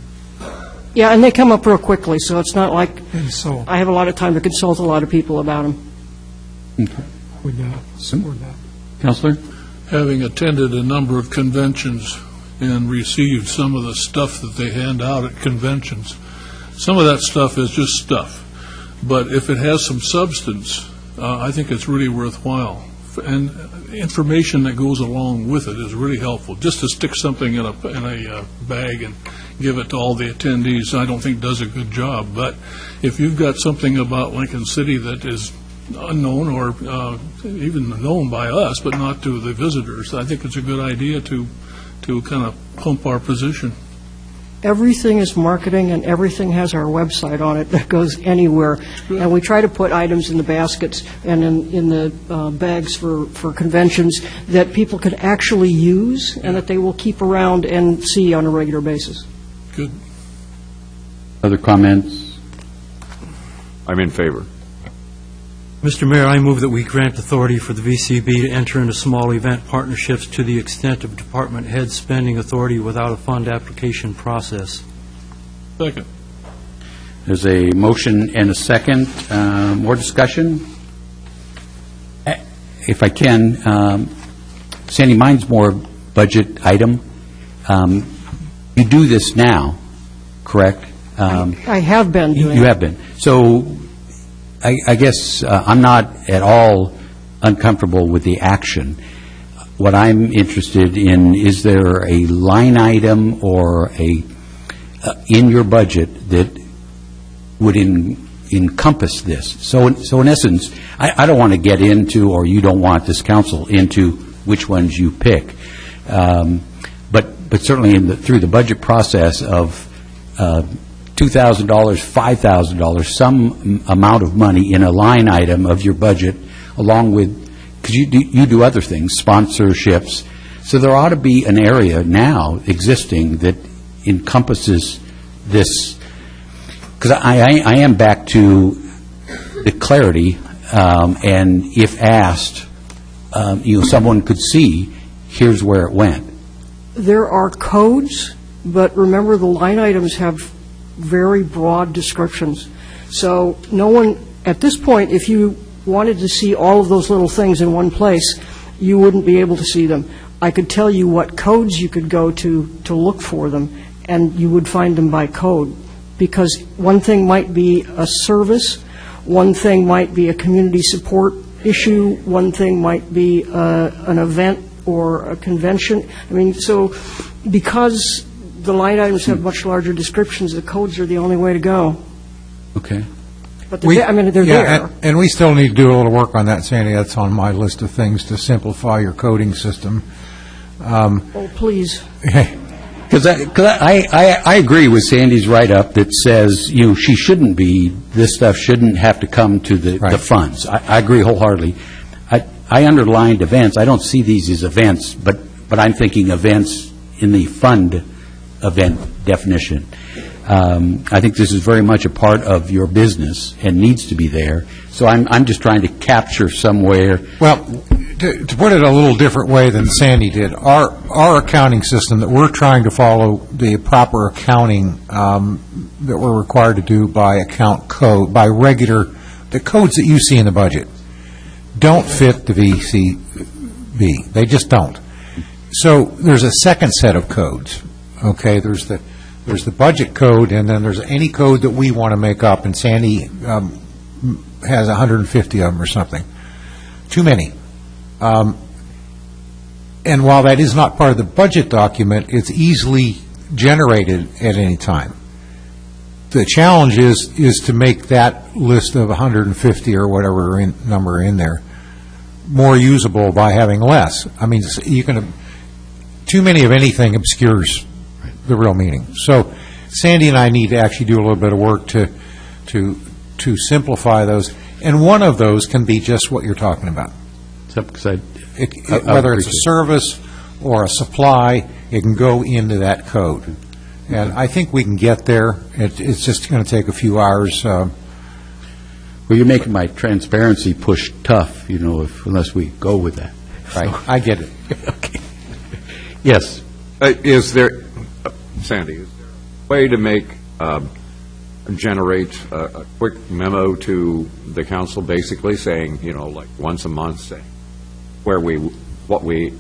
Yeah, and they come up real quickly, so it's not like and so, I have a lot of time to consult a lot of people about them. Okay. Would support that. Councilor? Having attended a number of conventions and received some of the stuff that they hand out at conventions, some of that stuff is just stuff. But if it has some substance, I think it's really worthwhile. And information that goes along with it is really helpful. Just to stick something in a bag and give it to all the attendees, I don't think does a good job. But if you've got something about Lincoln City that is unknown or even known by us, but not to the visitors, I think it's a good idea to kind of pump our position. Everything is marketing, and everything has our website on it that goes anywhere. And we try to put items in the baskets and in the bags for conventions that people can actually use and that they will keep around and see on a regular basis. Good. Other comments? I'm in favor. Mr. Mayor, I move that we grant authority for the VCB to enter into small event partnerships to the extent of department head spending authority without a fund application process. Second. There's a motion and a second. More discussion? If I can, Sandy, mine's more budget item. You do this now, correct? I have been doing You have been. So I guess I'm not at all uncomfortable with the action. What I'm interested in, is there a line item or in your budget that would encompass this? So in essence, I don't want to get into, or you don't want this council into which ones you pick. But certainly through the budget process of $2,000, $5,000, some amount of money in a line item of your budget, along with, because you do other things, sponsorships. So there ought to be an area now existing that encompasses this. Because I am back to the clarity, and if asked, someone could see, here's where it went. There are codes, but remember, the line items have very broad descriptions. So no one, at this point, if you wanted to see all of those little things in one place, you wouldn't be able to see them. I could tell you what codes you could go to look for them, and you would find them by code. Because one thing might be a service, one thing might be a community support issue, one thing might be an event or a convention. I mean, so because the line items have much larger descriptions, the codes are the only way to go. Okay. But they're there. And we still need to do a little work on that, Sandy. That's on my list of things to simplify your coding system. Oh, please. Because I agree with Sandy's write-up that says, she shouldn't be, this stuff shouldn't have to come to the funds. I agree wholeheartedly. I underlined events. I don't see these as events, but I'm thinking events in the fund event definition. I think this is very much a part of your business and needs to be there. So I'm just trying to capture somewhere. Well, to put it a little different way than Sandy did, our accounting system that we're trying to follow the proper accounting that we're required to do by account code, by the codes that you see in the budget don't fit the VCB. They just don't. So there's a second set of codes. Okay, there's the budget code, and then there's any code that we want to make up, and Sandy has 150 of them or something. Too many. And while that is not part of the budget document, it's easily generated at any time. The challenge is to make that list of 150 or whatever number in there more usable by having less. I mean, too many of anything obscures the real meaning. So Sandy and I need to actually do a little bit of work to simplify those, and one of those can be just what you're talking about. Whether it's a service or a supply, it can go into that code. And I think we can get there. It's just going to take a few hours. Well, you're making my transparency push tough, unless we go with that. Right. So. I get it. Okay. Yes. Is there, Sandy, is there a way to generate a quick memo to the council, basically saying, like once a month, saying what we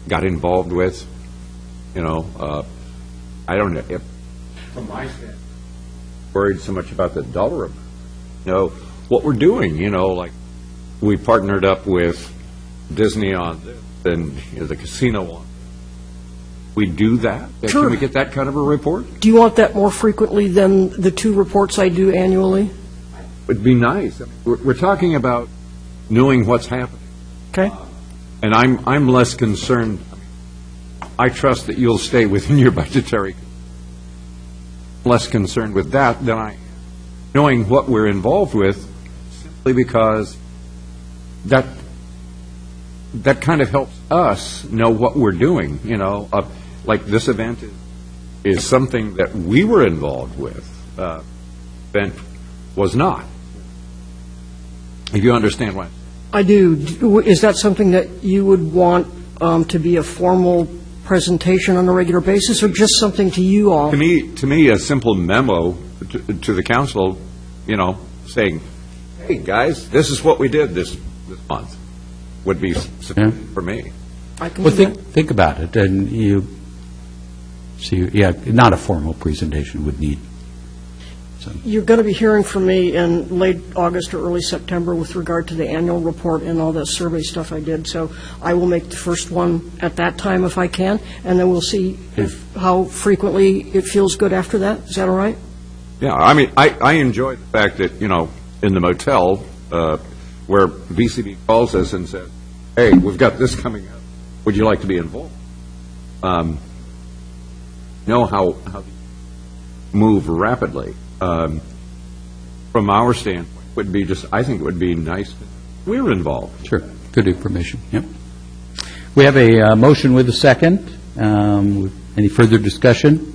got involved with? I don't know. From my standpoint, worried so much about the dollar amount. What we're doing, like we partnered up with Disney on this and the casino on. We do that? Sure. Can we get that kind of a report? Do you want that more frequently than the 2 reports I do annually? It would be nice. We're talking about knowing what's happening. Okay. And I'm less concerned. I trust that you'll stay within your budgetary. Less concerned with that than I am knowing what we're involved with, simply because that kind of helps us know what we're doing. Like this event is something that we were involved with. Event was not. If you understand what I do. Is that something that you would want to be a formal presentation on a regular basis, or just something to you all? To me, a simple memo to the council, saying, "Hey guys, this is what we did this month," would be sufficient for me. Well, think about it, and you see. Yeah, not a formal presentation would need. You're going to be hearing from me in late August or early September with regard to the annual report and all the survey stuff I did. So I will make the first one at that time if I can, and then we'll see how frequently it feels good after that. Is that all right? Yeah, I mean, I enjoy the fact that, in the motel where VCB calls us and says, "Hey, we've got this coming up. Would you like to be involved?" Know how move rapidly. From our standpoint, I think it would be nice if we're involved. Sure. Good information. Yep. We have a motion with a second. Any further discussion?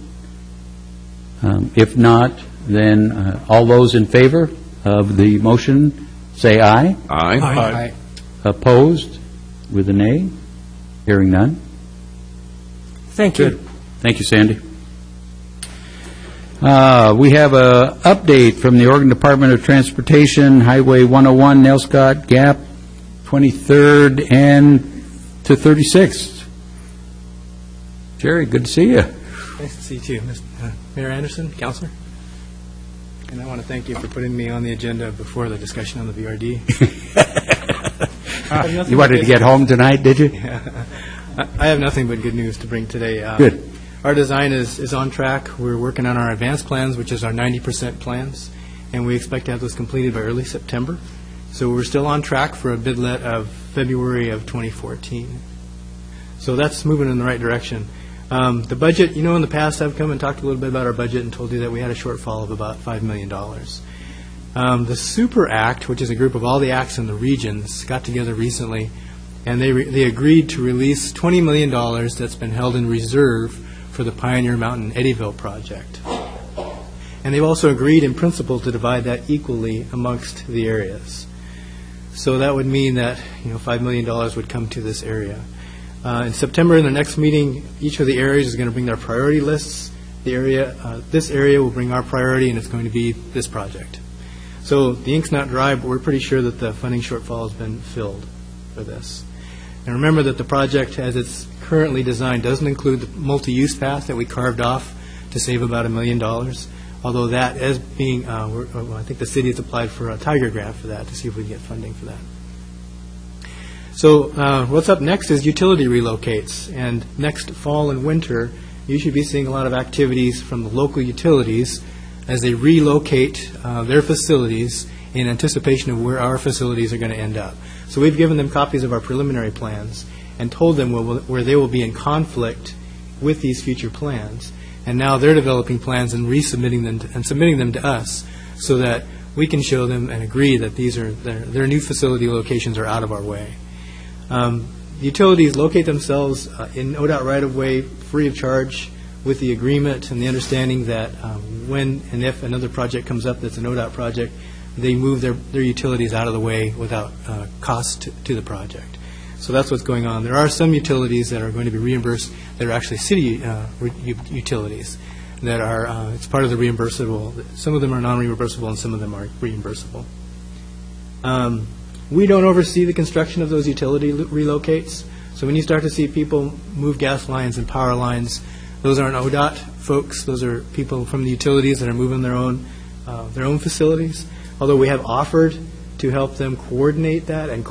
If not, then all those in favor of the motion, say aye. Aye. Opposed, with a nay? Hearing none? Thank you. Thank you, Sandy. We have an update from the Oregon Department of Transportation, Highway 101, Nelscott Gap, 23rd and to 36th. Jerry, good to see you. Nice to see you too, Mayor Anderson, Councilor. And I want to thank you for putting me on the agenda before the discussion on the VRD. You wanted to get home tonight, did you? I have nothing but good news to bring today. Good. Our design is on track. We're working on our advanced plans, which is our 90% plans, and we expect to have those completed by early September. So we're still on track for a bid let of February of 2014. So that's moving in the right direction. The budget, in the past I've come and talked a little bit about our budget and told you that we had a shortfall of about $5 million. The Super Act, which is a group of all the acts in the regions, got together recently, and they agreed to release $20 million that's been held in reserve for the Pioneer Mountain Eddyville project. And they've also agreed in principle to divide that equally amongst the areas. So that would mean that $5 million would come to this area. In September, in the next meeting, each of the areas is going to bring their priority lists. This area will bring our priority, and it's going to be this project. So the ink's not dry, but we're pretty sure that the funding shortfall has been filled for this. And remember that the project, as it's currently designed, doesn't include the multi-use path that we carved off to save about $1 million, although that is being, I think the city has applied for a Tiger grant for that to see if we can get funding for that. So what's up next is utility relocates, and next fall and winter, you should be seeing a lot of activities from the local utilities as they relocate their facilities in anticipation of where our facilities are going to end up. So we've given them copies of our preliminary plans and told them where they will be in conflict with these future plans. And now they're developing plans and resubmitting them and submitting them to us so that we can show them and agree that these are their new facility locations are out of our way. Utilities locate themselves in ODOT right-of-way free of charge with the agreement and the understanding that when and if another project comes up that's an ODOT project, they move their utilities out of the way without cost to the project. So that's what's going on. There are some utilities that are going to be reimbursed that are actually city utilities that are, it's part of the reimbursable. Some of them are non-reimbursable and some of them are reimbursable. We don't oversee the construction of those utility relocates. So when you start to see people move gas lines and power lines, those aren't ODOT folks. Those are people from the utilities that are moving their own facilities. Although we have offered to help them coordinate that and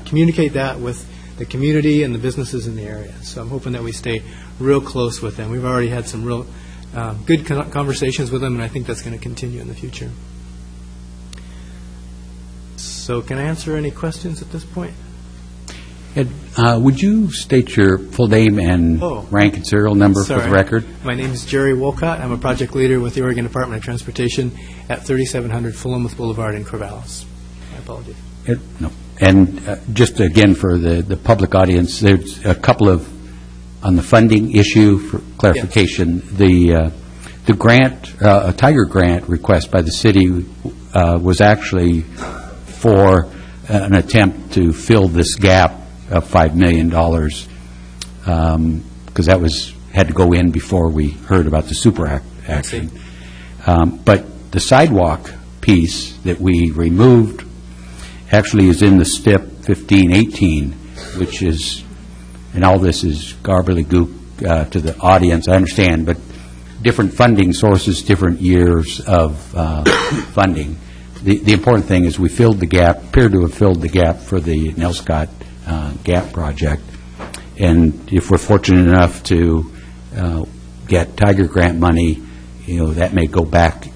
communicate that with the community and the businesses in the area. So I'm hoping that we stay real close with them. We've already had some real good conversations with them, and I think that's going to continue in the future. So can I answer any questions at this point? Ed, would you state your full name and rank and serial number for the record? My name is Jerry Wolcott. I'm a project leader with the Oregon Department of Transportation at 3700 Philomath Boulevard in Corvallis. My apologies. No. And just again for the public audience, there's a couple of, on the funding issue for clarification, yes. The grant, a Tiger grant request by the city was actually for an attempt to fill this gap of $5 million, because that had to go in before we heard about the Super Act action. But the sidewalk piece that we removed actually is in the STIP 1518, which is, and all this is gobbledygook to the audience, I understand, but different funding sources, different years of funding. The important thing is we filled the gap, appear to have filled the gap for the Nelscott Gap project. And if we're fortunate enough to get Tiger grant money, that may go back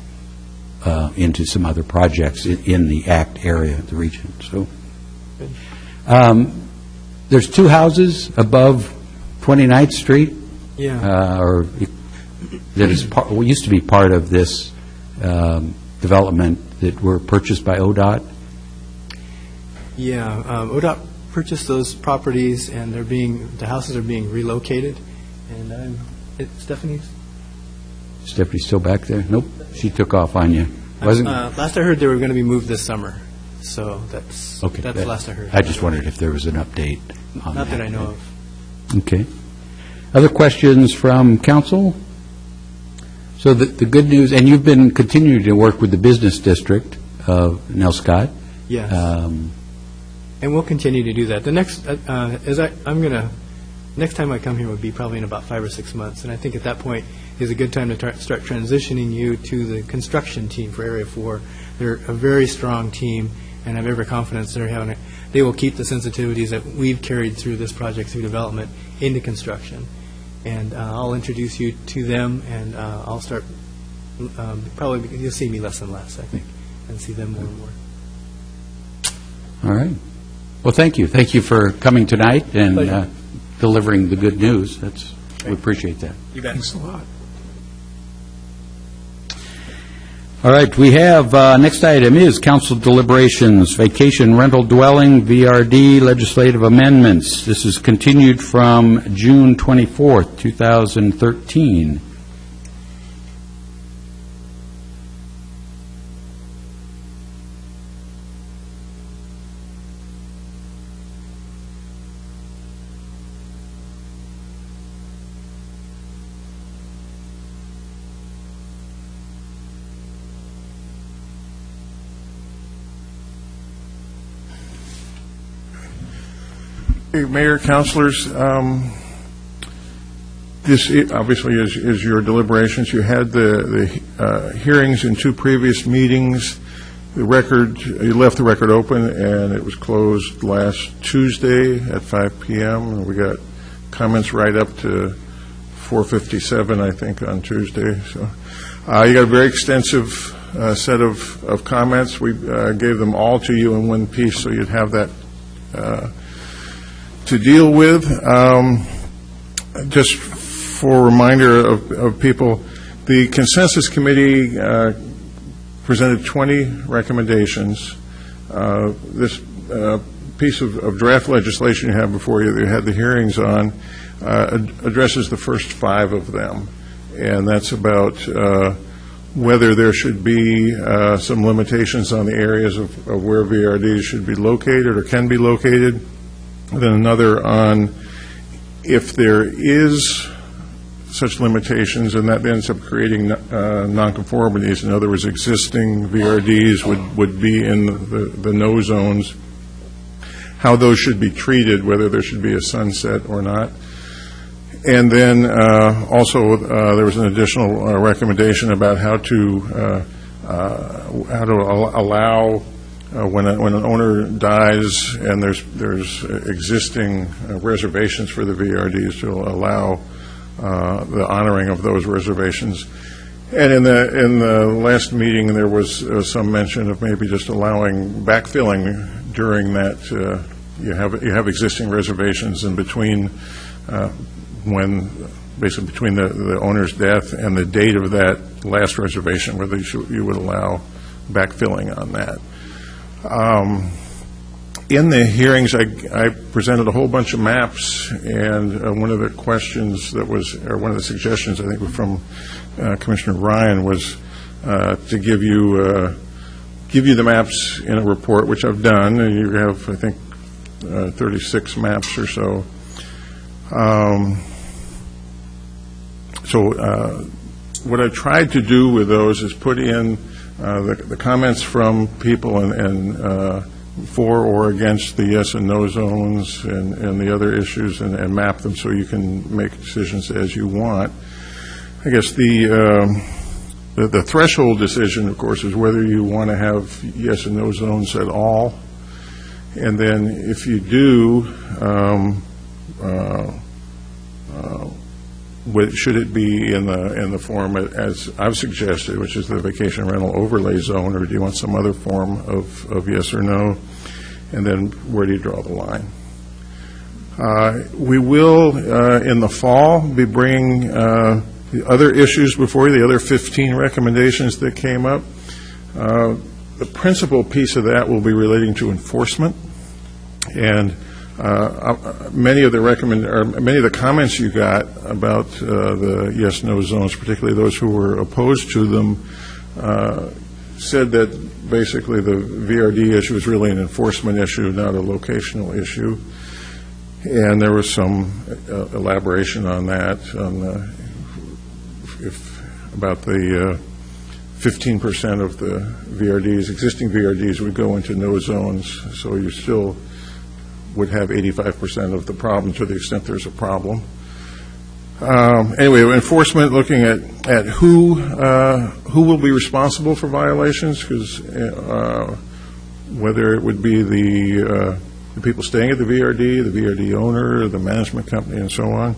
into some other projects in the ACT area, the region. So there's two houses above 29th Street, or that is used to be part of this development that were purchased by ODOT. Yeah, ODOT purchased those properties, and the houses are being relocated. And Stephanie's still back there? Nope, she took off on you. Wasn't? Last I heard, they were going to be moved this summer, so that's Okay. the last I heard. I just wondered if there was an update on Not that I know of. Okay. Other questions from council? So the good news, and you've been continuing to work with the business district of Nelscott. Yes. And we'll continue to do that. The next, next time I come here would be probably in about 5 or 6 months, and I think at that point is a good time to start transitioning you to the construction team for Area 4. They're a very strong team, and I have every confidence they will keep the sensitivities that we've carried through this project through development into construction. And I'll introduce you to them, and I'll start, probably, you'll see me less and less, I think, and see them more and more. All right. Well, thank you. Thank you for coming tonight and delivering the good news. We appreciate that. You bet. Thanks a lot. All right, we have, next item is council deliberations, vacation rental dwelling, VRD, legislative amendments. This is continued from June 24th, 2013. Mayor, councilors, this obviously is your deliberations. You had the hearings in 2 previous meetings. You left the record open, and it was closed last Tuesday at 5 p.m. And we got comments right up to 4:57, I think, on Tuesday. So you got a very extensive set of comments. We gave them all to you in one piece, so you'd have that to deal with. Just for a reminder of people, the consensus committee presented 20 recommendations. This piece of draft legislation you have before you that you had the hearings on addresses the first 5 of them, and that's about whether there should be some limitations on the areas of where VRDs should be located or can be located. Then another on if there is such limitations, and that ends up creating nonconformities. In other words, existing VRDs would be in the no zones, how those should be treated, whether there should be a sunset or not. And then also there was an additional recommendation about how to allow when an owner dies and there's existing reservations for the VRDs, to allow the honoring of those reservations. And in the last meeting, there was some mention of maybe just allowing backfilling during that. You have existing reservations in between basically between the owner's death and the date of that last reservation, whether you would allow backfilling on that. In the hearings, I presented a whole bunch of maps, and one of the questions or one of the suggestions, I think, from Commissioner Ryan was to give you the maps in a report, which I've done, and you have, I think, 36 maps or so. What I tried to do with those is put in the comments from people and for or against the yes and no zones and the other issues, and map them so you can make decisions as you want. I guess the threshold decision, of course, is whether you want to have yes and no zones at all. And then if you do, should it be in the form as I've suggested, which is the vacation rental overlay zone, or do you want some other form of yes or no? And then where do you draw the line? We will, in the fall, be bringing the other issues before you, the other 15 recommendations that came up. The principal piece of that will be relating to enforcement, and many of the comments you got about the yes/no zones, particularly those who were opposed to them, said that basically the VRD issue is really an enforcement issue, not a locational issue. And there was some elaboration on that, about the 15% of the VRDs, existing VRDs, would go into no zones, so you still would have 85% of the problem to the extent there's a problem. Anyway, enforcement, looking at who will be responsible for violations, because whether it would be the people staying at the VRD owner, the management company, and so on.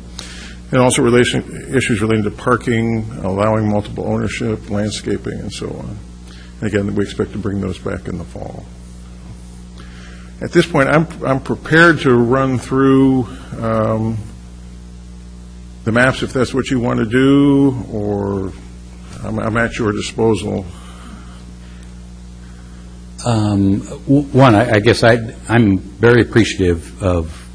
And also issues relating to parking, allowing multiple ownership, landscaping, and so on. And again, we expect to bring those back in the fall. At this point, I'm prepared to run through the maps if that's what you want to do, or I'm at your disposal. One, I guess I'm very appreciative of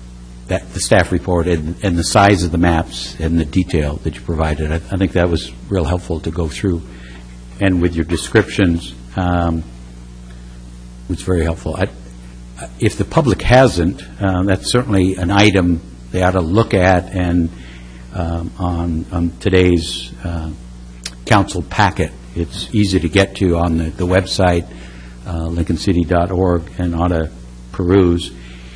the staff report and the size of the maps and the detail that you provided. I think that was real helpful to go through. And with your descriptions, it was very helpful. If the public hasn't, that's certainly an item they ought to look at, and on today's council packet, it's easy to get to on the website, lincolncity.org, and ought to peruse.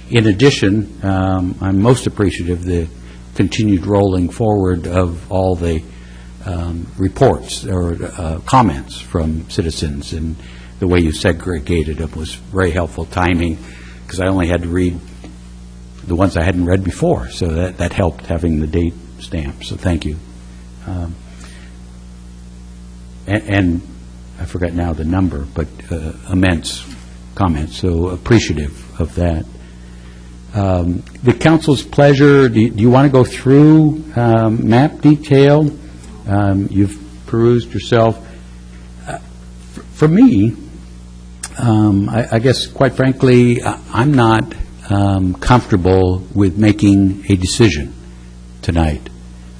In addition, I'm most appreciative of the continued rolling forward of all the reports or comments from citizens, and the way you segregated them was very helpful timing, because I only had to read the ones I hadn't read before, so that helped having the date stamp, so thank you. And I forgot now the number, but immense comments, so appreciative of that. The council's pleasure, do you want to go through map detail? You've perused yourself. For me, I guess, quite frankly, I'm not comfortable with making a decision tonight.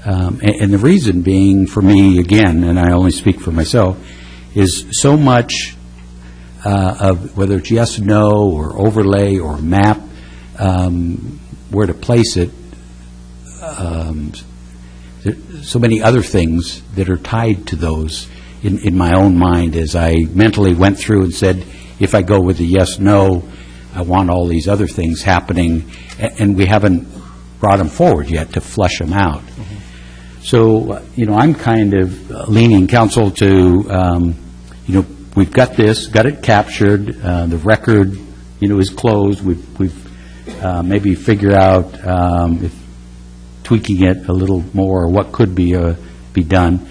And the reason being, for me, again, and I only speak for myself, is so much of whether it's yes, no, or overlay, or map, where to place it, so many other things that are tied to those in my own mind as I mentally went through and said, if I go with a yes, no, I want all these other things happening, and we haven't brought them forward yet to flush them out. Mm-hmm. So, I'm kind of leaning council to, we've got this, got it captured, the record, is closed, we've maybe figure out if tweaking it a little more, or what could be done,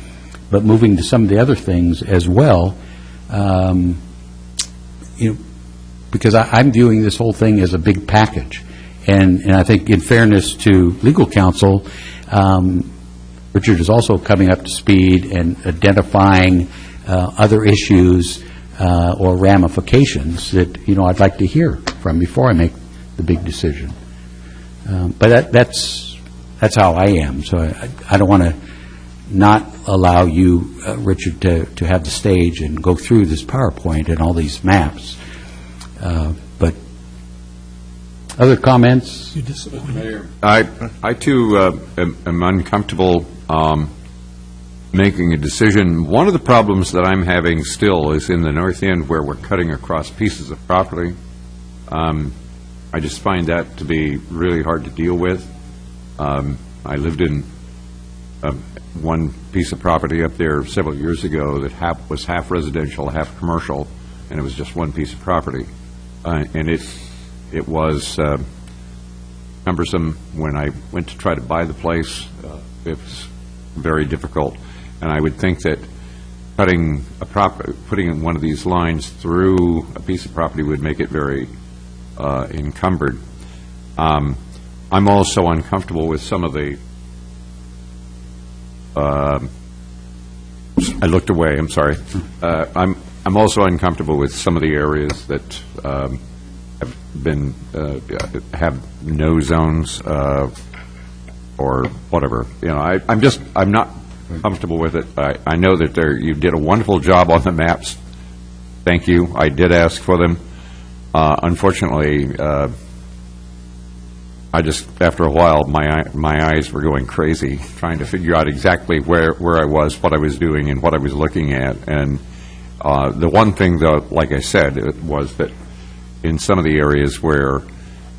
but moving to some of the other things as well, because I'm viewing this whole thing as a big package, and I think in fairness to legal counsel, Richard is also coming up to speed and identifying other issues or ramifications that I'd like to hear from before I make the big decision. But that's how I am. So I don't want to not allow you, Richard, to have the stage and go through this PowerPoint and all these maps. But other comments? Mayor, I too am uncomfortable making a decision. One of the problems that I'm having still is in the north end, where we're cutting across pieces of property. I just find that to be really hard to deal with. I lived in one piece of property up there several years ago that was half residential, half commercial, and it was just one piece of property. And it was cumbersome when I went to try to buy the place. It was very difficult, and I would think that putting one of these lines through a piece of property would make it very encumbered. I'm also uncomfortable with some of the I looked away, I'm sorry. I'm also uncomfortable with some of the areas that have no zones or whatever. I'm not comfortable with it. I know that you did a wonderful job on the maps, thank you. I did ask for them. Unfortunately, I just, after a while, my eyes were going crazy trying to figure out exactly where I was, what I was doing, and what I was looking at. And the one thing, though, like I said, it was that in some of the areas where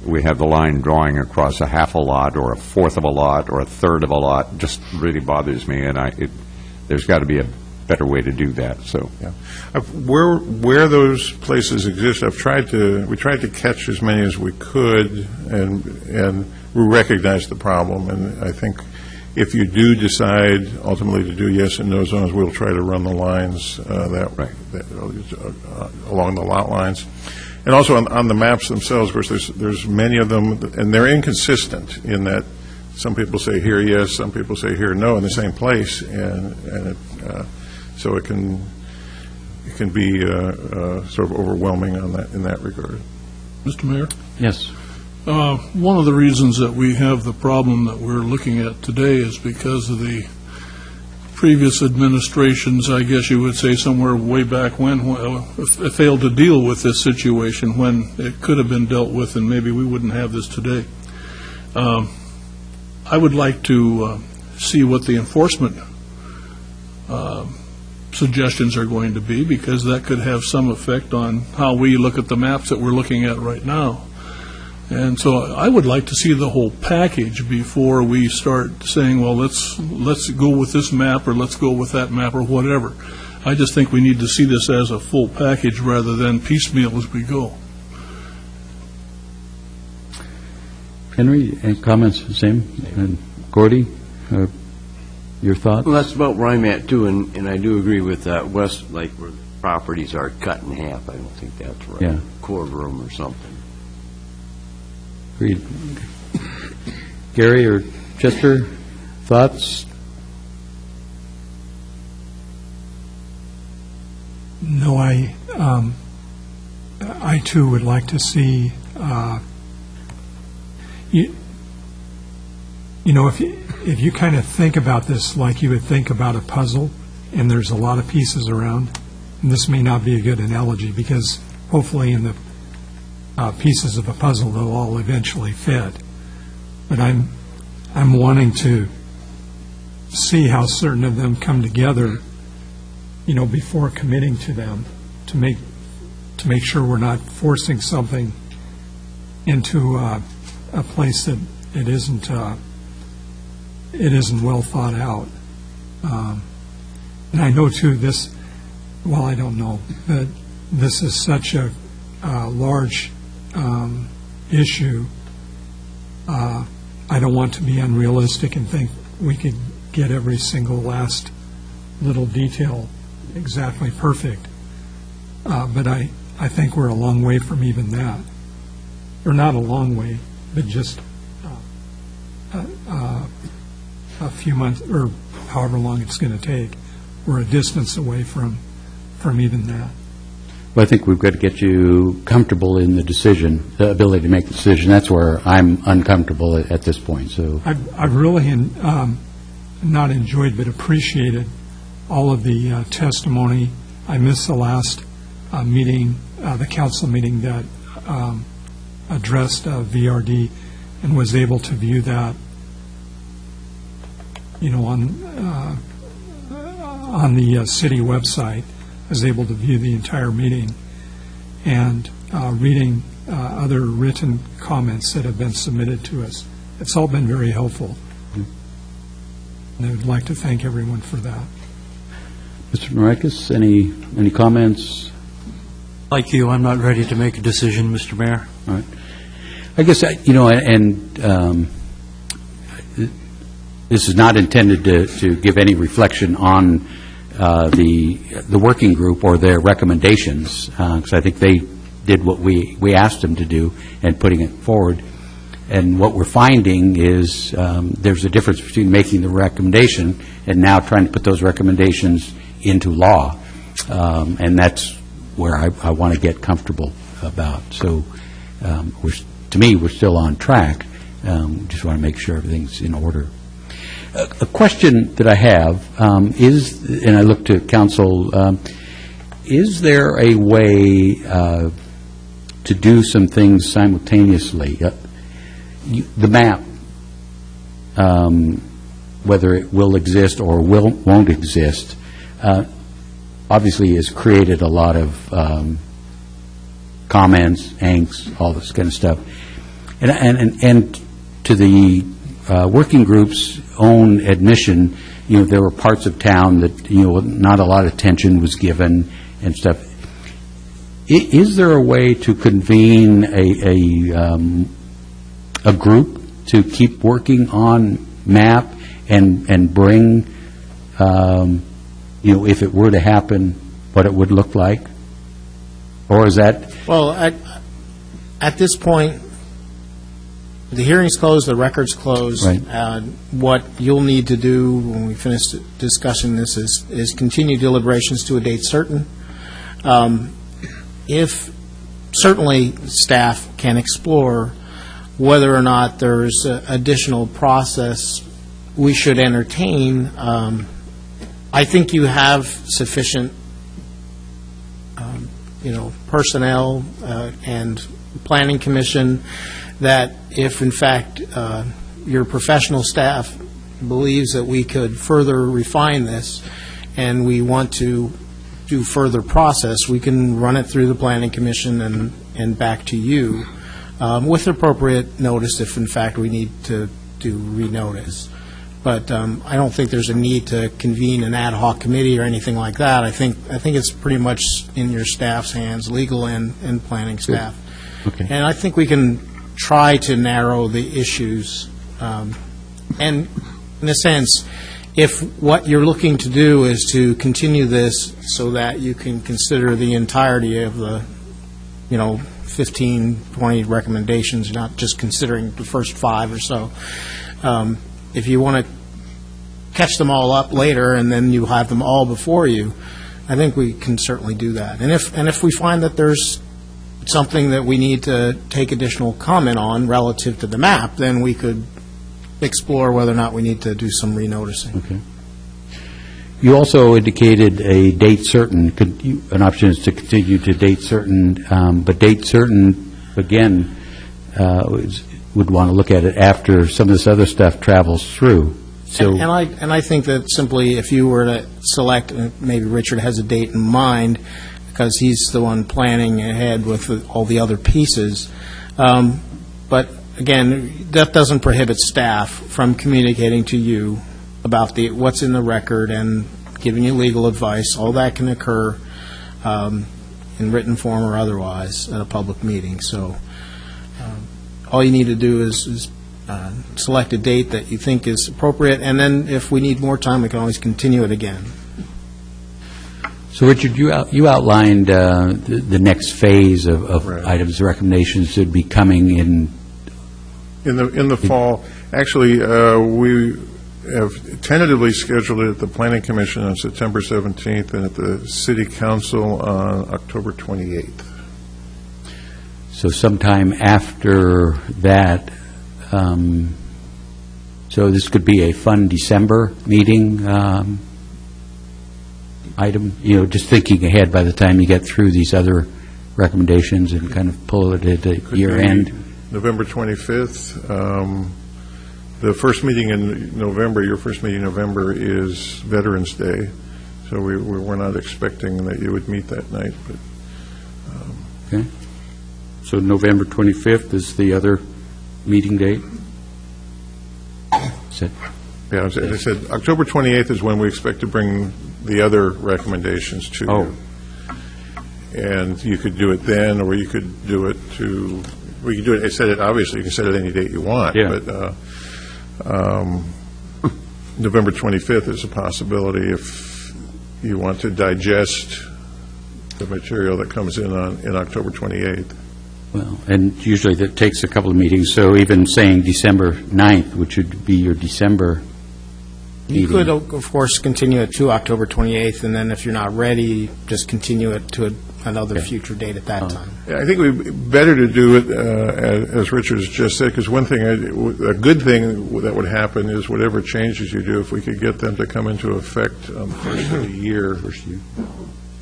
we have the line drawing across a half a lot or a fourth of a lot or a third of a lot just really bothers me, and there's got to be a better way to do that. So, yeah. Where those places exist, we tried to catch as many as we could, and we recognize the problem. And I think if you do decide ultimately to do yes and no zones, we'll try to run the lines along the lot lines. And also on the maps themselves, of course, there's many of them, and they're inconsistent in that some people say here yes, some people say here no in the same place, so it can be sort of overwhelming in that regard. Mr. Mayor? Yes. One of the reasons that we have the problem that we're looking at today is because of the previous administrations, I guess you would say somewhere way back when, failed to deal with this situation when it could have been dealt with, and maybe we wouldn't have this today. I would like to see what the enforcement suggestions are going to be, because that could have some effect on how we look at the maps that we're looking at right now. And so I would like to see the whole package before we start saying, well, let's go with this map or let's go with that map or whatever. I just think we need to see this as a full package rather than piecemeal as we go. Henry, any comments? Same? And Gordy, your thoughts? Well, that's about where I'm at, too, and I do agree with West, like where the properties are cut in half. I don't think that's right. Yeah. Quarter them or something. Agreed. Gary or Chester, thoughts? No, I too would like to see, you know, if you kind of think about this like you would think about a puzzle, and there's a lot of pieces around, and this may not be a good analogy because hopefully in the pieces of a puzzle they'll all eventually fit. But I'm wanting to see how certain of them come together, you know, before committing to them, to make sure we're not forcing something into a place that it isn't well thought out. And I know too this. Well, I don't know, but this is such a large issue. I don't want to be unrealistic and think we could get every single last little detail exactly perfect. But I think we're a long way from even that. Or not a long way, but just a few months, or however long it's going to take. We're a distance away from even that. Well, I think we've got to get you comfortable in the decision, the ability to make the decision. That's where I'm uncomfortable at this point. So I've really not enjoyed but appreciated all of the testimony. I missed the last meeting, the council meeting that addressed VRD, and was able to view that, you know, on the city website. I was able to view the entire meeting, and reading other written comments that have been submitted to us. It's all been very helpful. And I would like to thank everyone for that. Mr. Marakis, any comments? Like you, I'm not ready to make a decision, Mr. Mayor. All right. I guess, you know, and this is not intended to give any reflection on the working group or their recommendations, because I think they did what we asked them to do and putting it forward. And what we're finding is there's a difference between making the recommendation and now trying to put those recommendations into law. And that's where I want to get comfortable about. So to me, we're still on track. Just want to make sure everything's in order. A question that I have is, and I look to council, Is there a way to do some things simultaneously? The map, whether it will exist or won't exist, obviously has created a lot of comments, angst, all this kind of stuff. And to the working group's own admission, there were parts of town that, not a lot of attention was given and stuff. Is there a way to convene a group to keep working on map and bring, if it were to happen, what it would look like? Or is that... Well, at this point, the hearing's closed, the record's closed. Right. What you'll need to do when we finish discussing this is continue deliberations to a date certain. If certainly staff can explore whether or not there's additional process we should entertain, I think you have sufficient personnel and planning commission that if in fact your professional staff believes that we could further refine this and we want to do further process, we can run it through the planning commission and back to you with appropriate notice if in fact we need to do renotice. But I don't think there's a need to convene an ad hoc committee or anything like that. I think it's pretty much in your staff's hands, legal and planning staff. Okay. And I think we can try to narrow the issues. And in a sense, if what you're looking to do is to continue this so that you can consider the entirety of the, 15, 20 recommendations, not just considering the first 5 or so, if you want to catch them all up later and then you have them all before you, I think we can certainly do that. And if we find that there's something that we need to take additional comment on relative to the map, then we could explore whether or not we need to do some renoticing. Okay. You also indicated a date certain, an option is to continue to date certain, but date certain, again, would want to look at it after some of this other stuff travels through. So, and I think that simply if you were to select, maybe Richard has a date in mind because he's the one planning ahead with all the other pieces, but again, that doesn't prohibit staff from communicating to you about what's in the record and giving you legal advice. All that can occur in written form or otherwise at a public meeting. So all you need to do is select a date that you think is appropriate, and then if we need more time, we can always continue it again. So, Richard, you outlined the next phase of right. items, recommendations that would be coming in the fall. Actually, we have tentatively scheduled it at the Planning Commission on September 17th and at the City Council on October 28th. So sometime after that, so this could be a fun December meeting item, just thinking ahead by the time you get through these other recommendations and kind of pull it at year end. November 25th. The first meeting in November, your first meeting in November is Veterans Day, so we're not expecting that you would meet that night. But okay. So November 25th is the other meeting date? Yeah, as I said, October 28th is when we expect to bring the other recommendations to you. And you could do it then, or you could do it we could do it, I said it, obviously, you can set it any date you want. Yeah. But November 25th is a possibility if you want to digest the material that comes in October 28th. Well, and usually that takes a couple of meetings, so even saying December 9th, which would be your December meeting. You could, of course, continue it to October 28th, and then if you're not ready, just continue it to another future date at that time. Yeah, I think it would be better to do it, as Richard has just said, because one thing, a good thing that would happen is whatever changes you do, if we could get them to come into effect on the first of the year,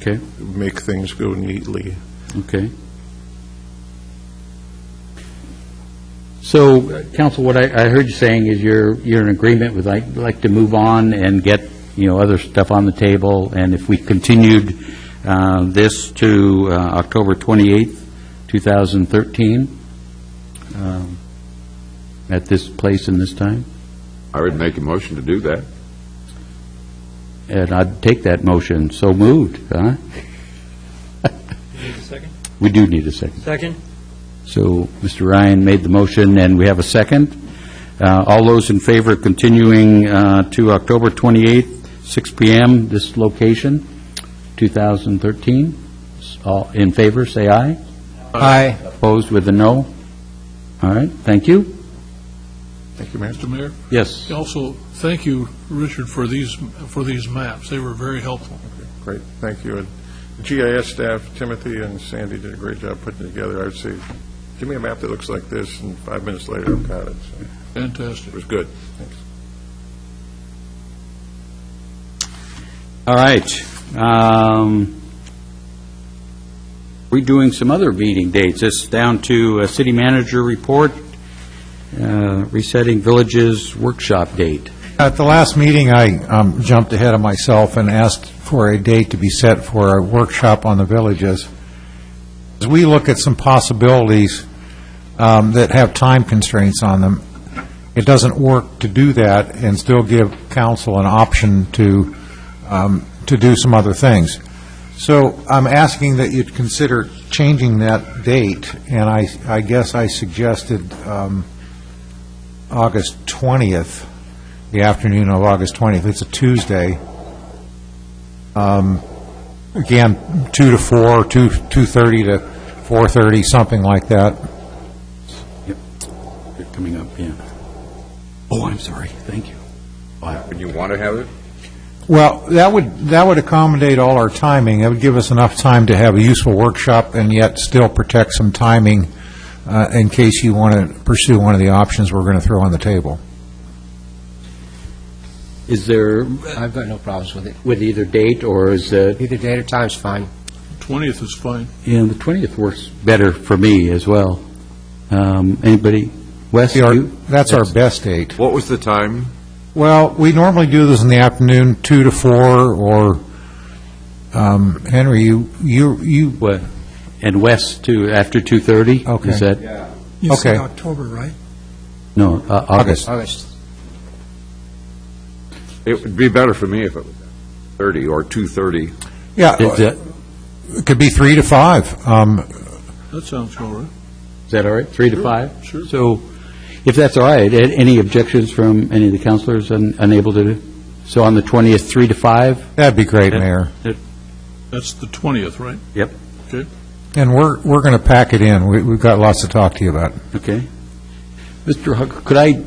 Okay. make things go neatly. Okay. So, Council, what I heard you saying is you're in agreement with, like to move on and get, other stuff on the table, and if we continued this to October 28th, 2013, at this place and this time? I would make a motion to do that. And I'd take that motion. So moved, huh? Need a second? We do need a second. Second? So Mr. Ryan made the motion, and we have a second. All those in favor of continuing to October 28th, 6 p.m., this location, 2013? All in favor, say aye. Aye. Opposed with a no? All right, thank you. Thank you, Mayor. Mr. Mayor? Yes. Also, thank you, Richard, for these maps. They were very helpful. Okay, great, thank you. And the GIS staff, Timothy and Sandy, did a great job putting it together. I would say, give me a map that looks like this, and 5 minutes later, I've got it. So Fantastic. it was good. Thanks. All right. We're doing some other meeting dates. It's down to a city manager report, resetting villages workshop date. At the last meeting, I jumped ahead of myself and asked for a date to be set for a workshop on the villages. As we look at some possibilities that have time constraints on them, it doesn't work to do that and still give council an option to do some other things. So I'm asking that you consider changing that date, and I guess I suggested August 20th, the afternoon of August 20th. It's a Tuesday. Again, 2 to 4, 2:30 to 4:30, something like that. Yep. You're coming up, yeah. Oh, I'm sorry. Thank you. Would you want to have it? Well, that would accommodate all our timing. It would give us enough time to have a useful workshop and yet still protect some timing in case you want to pursue one of the options we're going to throw on the table. Is there, I've got no problems with it. with either date, or is it? Either date or time's fine. 20th is fine. Yeah, the 20th works better for me as well. Anybody? Wes, you? That's our best date. What was the time? Well, we normally do this in the afternoon, 2 to 4, or, Henry, you. What? And Wes, too, after 2:30? Okay. Is that? Yeah. You said October, right? No, August. August. It would be better for me if it was 30 or 2:30. Yeah, Is that, it could be 3 to 5. That sounds all right. is that all right? 3 to 5? Sure. So, if that's all right, any objections from any of the councilors unable to? So on the 20th, 3 to 5? That'd be great, Mayor. That's the 20th, right? Yep. Okay. And we're going to pack it in. We've got lots to talk to you about. Okay. Mr. Hooker, could I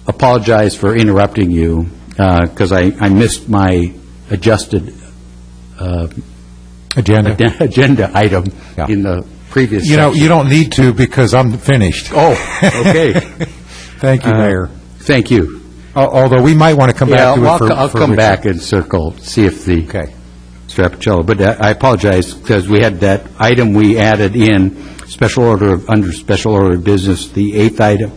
apologize for interrupting you, because I missed my adjusted agenda item in the previous section. You don't need to, because I'm finished. Oh, okay. Thank you, Mayor. Thank you. Although we might want to come back to it for I'll come back and circle, see if the Strapacello. But I apologize, because we had that item we added in under special order of business, the 8th item,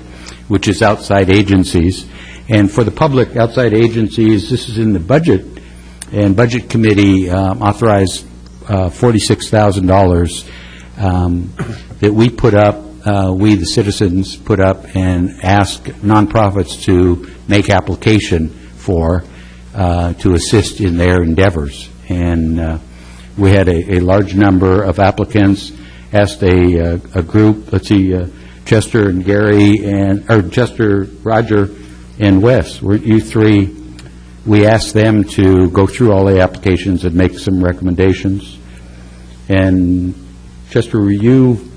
which is outside agencies. And for the public, outside agencies, this is in the budget, and Budget Committee authorized $46,000 that we put up, we, the citizens, put up and ask nonprofits to make application for, to assist in their endeavors. And we had a large number of applicants, asked a group, let's see, Chester and Gary, or Chester, Roger, and Wes, you three, we asked them to go through all the applications and make some recommendations. And Chester, were you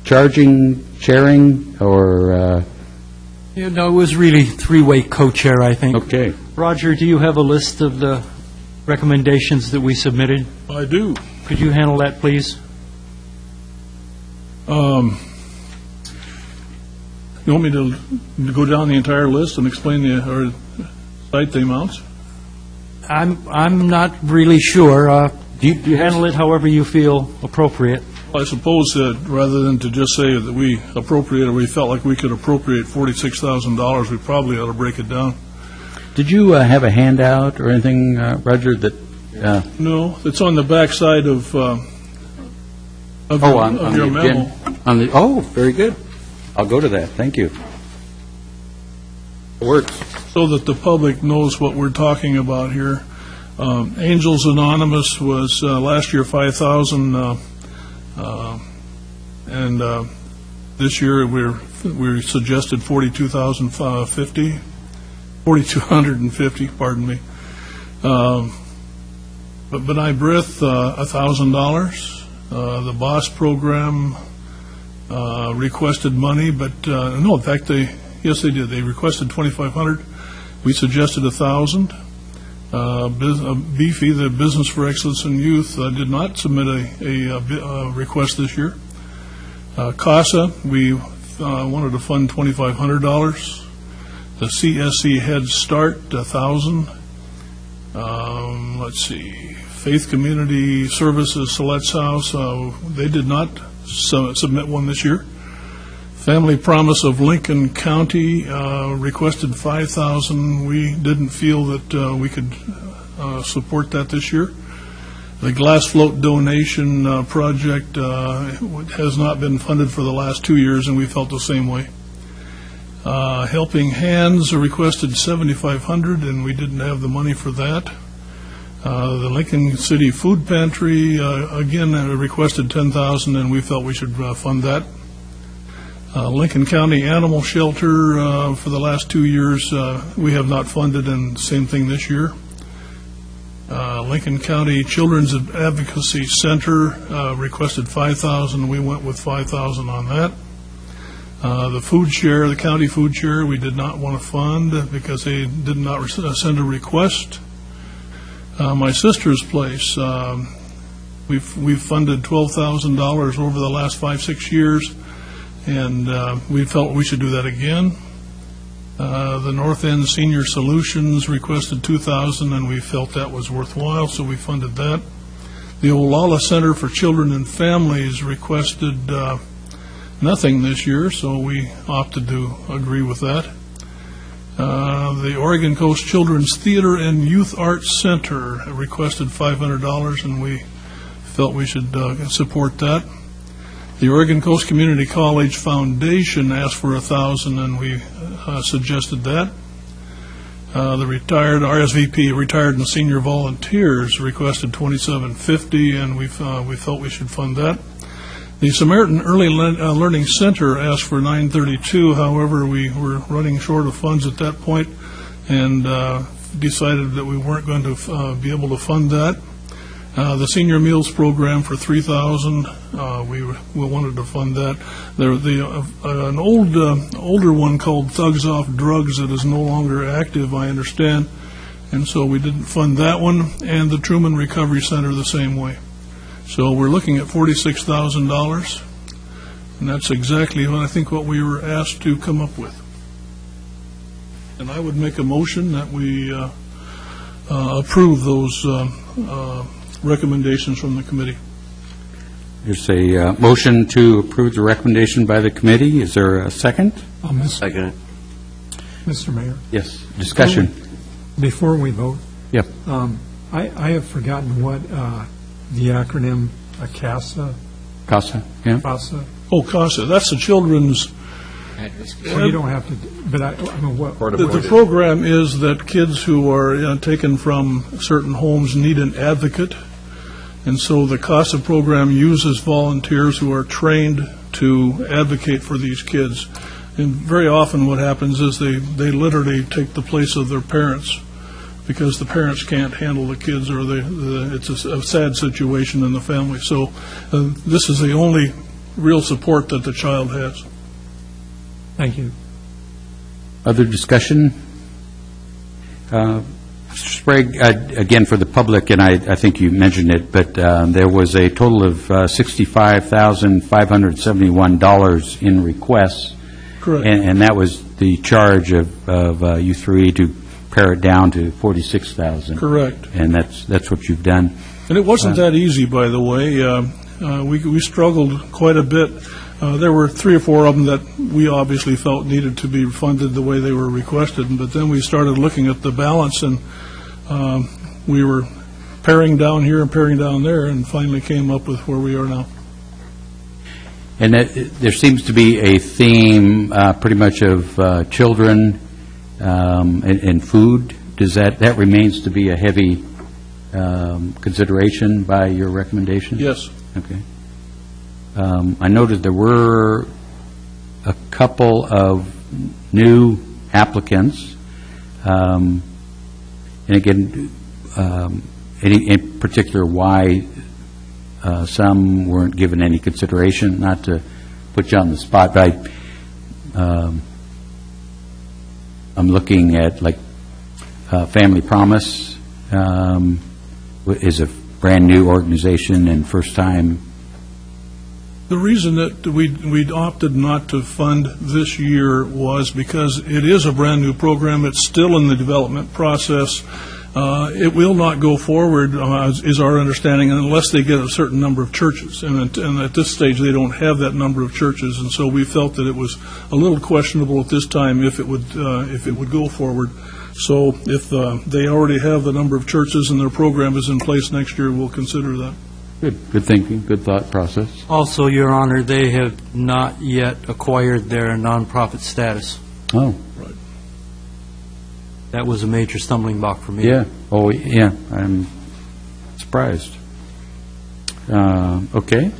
chairing, or? It was really three-way co-chair, I think. Okay. Roger, do you have a list of the recommendations that we submitted? I do. Could you handle that, please? You want me to go down the entire list and explain or cite the amounts? I'm not really sure. Do you have handle it however you feel appropriate. I suppose that rather than to just say that we felt like we could appropriate $46,000, we probably ought to break it down. Did you have a handout or anything, Roger, that... No, it's on the back side of your memo. Oh, very good. I'll go to that. Thank you. It works. So that the public knows what we're talking about here. Angels Anonymous was last year $5,000, and this year we suggested $4,250. Pardon me. But Benai Brith, $1,000. The BOSS program requested money, but no, in fact, yes, they did. They requested $2,500. We suggested $1,000. Beefy, the Business for Excellence in Youth, did not submit a request this year. CASA, we wanted to fund $2,500. The CSC Head Start, $1,000. Let's see, Faith Community Services, Silet's House, they did not submit one this year. Family Promise of Lincoln County requested $5,000. We didn't feel that we could support that this year. The Glass Float Donation Project has not been funded for the last 2 years, and we felt the same way. Helping Hands requested $7,500, and we didn't have the money for that. The Lincoln City Food Pantry, again, requested $10,000, and we felt we should fund that. Lincoln County Animal Shelter, for the last 2 years, we have not funded, and same thing this year. Lincoln County Children's Advocacy Center requested $5,000. We went with $5,000 on that. The food share, the county food share, we did not want to fund because they did not send a request. My sister's place, we've funded $12,000 over the last 5-6 years, and we felt we should do that again. The North End Senior Solutions requested $2,000, and we felt that was worthwhile, so we funded that. The Olala Center for Children and Families requested nothing this year, so we opted to agree with that. The Oregon Coast Children's Theater and Youth Arts Center requested $500, and we felt we should support that. The Oregon Coast Community College Foundation asked for $1,000, and we suggested that. The retired RSVP, Retired and Senior Volunteers, requested $2,750, and we felt we should fund that. The Samaritan Early Learning Center asked for $932. However, we were running short of funds at that point, and decided that we weren't going to be able to fund that. The Senior Meals Program for $3,000. We wanted to fund that. An older one called Thugs Off Drugs that is no longer active, I understand, and so we didn't fund that one. And the Truman Recovery Center the same way. So we're looking at $46,000, and that's exactly what we were asked to come up with. And I would make a motion that we approve those recommendations from the committee. There's a motion to approve the recommendation by the committee. Is there a second? I'll Second it. Mr. Mayor, Yes. Discussion. before we vote, Yep. I have forgotten what the acronym CASA. CASA. Yeah. CASA. Oh, CASA, that's the children's. Well, you don't have to, but I mean, what? The program is that kids who are taken from certain homes need an advocate, and so the CASA program uses volunteers who are trained to advocate for these kids. And very often what happens is they literally take the place of their parents because the parents can't handle the kids, or it's a sad situation in the family. So this is the only real support that the child has. Thank you. Other discussion? Mr. Sprague, again, for the public, and I think you mentioned it, but there was a total of $65,571 in requests. Correct. And that was the charge of U3 to pare it down to 46,000. Correct. And that's what you've done. And it wasn't that easy, by the way. We struggled quite a bit. There were 3 or 4 of them that we obviously felt needed to be funded the way they were requested, but then we started looking at the balance, and we were paring down here and paring down there, and finally came up with where we are now. And there seems to be a theme pretty much of children and food. Does that remains to be a heavy consideration by your recommendation? Yes. Okay. I noted there were a couple of new applicants. And again, any in particular why some weren't given any consideration? Not to put you on the spot, but I'm looking at like Family Promise is a brand-new organization and first time. The reason that we opted not to fund this year was because it is a brand-new program. It's still in the development process. It will not go forward, is our understanding, unless they get a certain number of churches. And at this stage, they don't have that number of churches, and so we felt that it was a little questionable at this time if it would go forward. So if they already have the number of churches and their program is in place next year, we'll consider that. Good thinking, good thought process. Also, Your Honor, they have not yet acquired their nonprofit status. Oh. Right. That was a major stumbling block for me. Yeah. Oh, yeah. I'm surprised. Okay.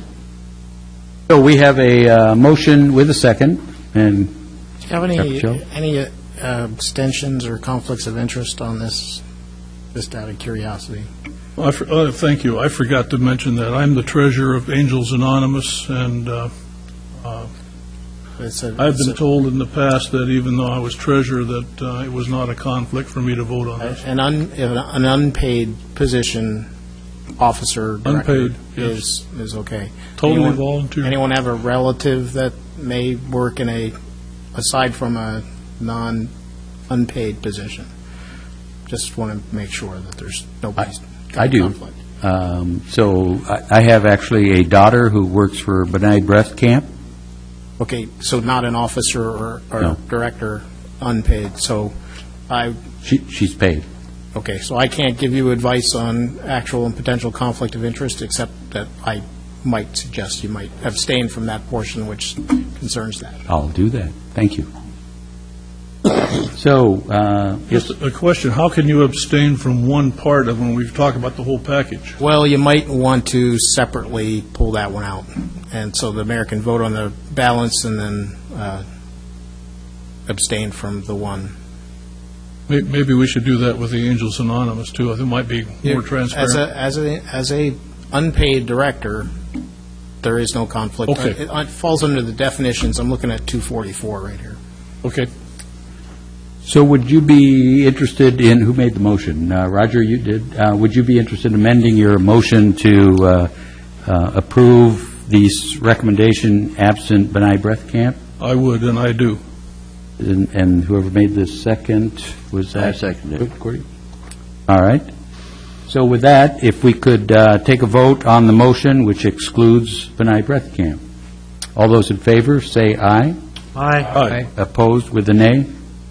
So we have a motion with a second. And do you have any abstentions or conflicts of interest on this, just out of curiosity? Thank you. I forgot to mention that. I'm the treasurer of Angels Anonymous, and I've been told in the past that even though I was treasurer, that it was not a conflict for me to vote on this. An unpaid position, officer, director, unpaid, yes. is okay. Totally volunteer. Anyone have a relative that may work aside from a unpaid position? Just want to make sure that there's nobody's I do. So I have actually a daughter who works for Benign Breath Camp. Okay, so not an officer or No. director, unpaid. So She's paid. Okay, so I can't give you advice on actual and potential conflict of interest, except that I might suggest you might abstain from that portion which concerns that. I'll do that. Thank you. So, Just a question, how can you abstain from one part of when we've talked about the whole package? Well, you might want to separately pull that one out, and so the mayor can vote on the balance and then abstain from the one. Maybe we should do that with the Angels Anonymous, too. I think it might be more transparent. As a unpaid director, there is no conflict. Okay. It falls under the definitions. I'm looking at 244 right here. Okay. So would you be interested in, who made the motion? Roger, you did. Would you be interested in amending your motion to approve this recommendation absent Benign Breath Camp? I would, and I do. And whoever made the second, was that? I seconded it. Corey? All right. So with that, if we could take a vote on the motion which excludes Benign Breath Camp. All those in favor, say aye. Aye. Aye. Opposed with a nay?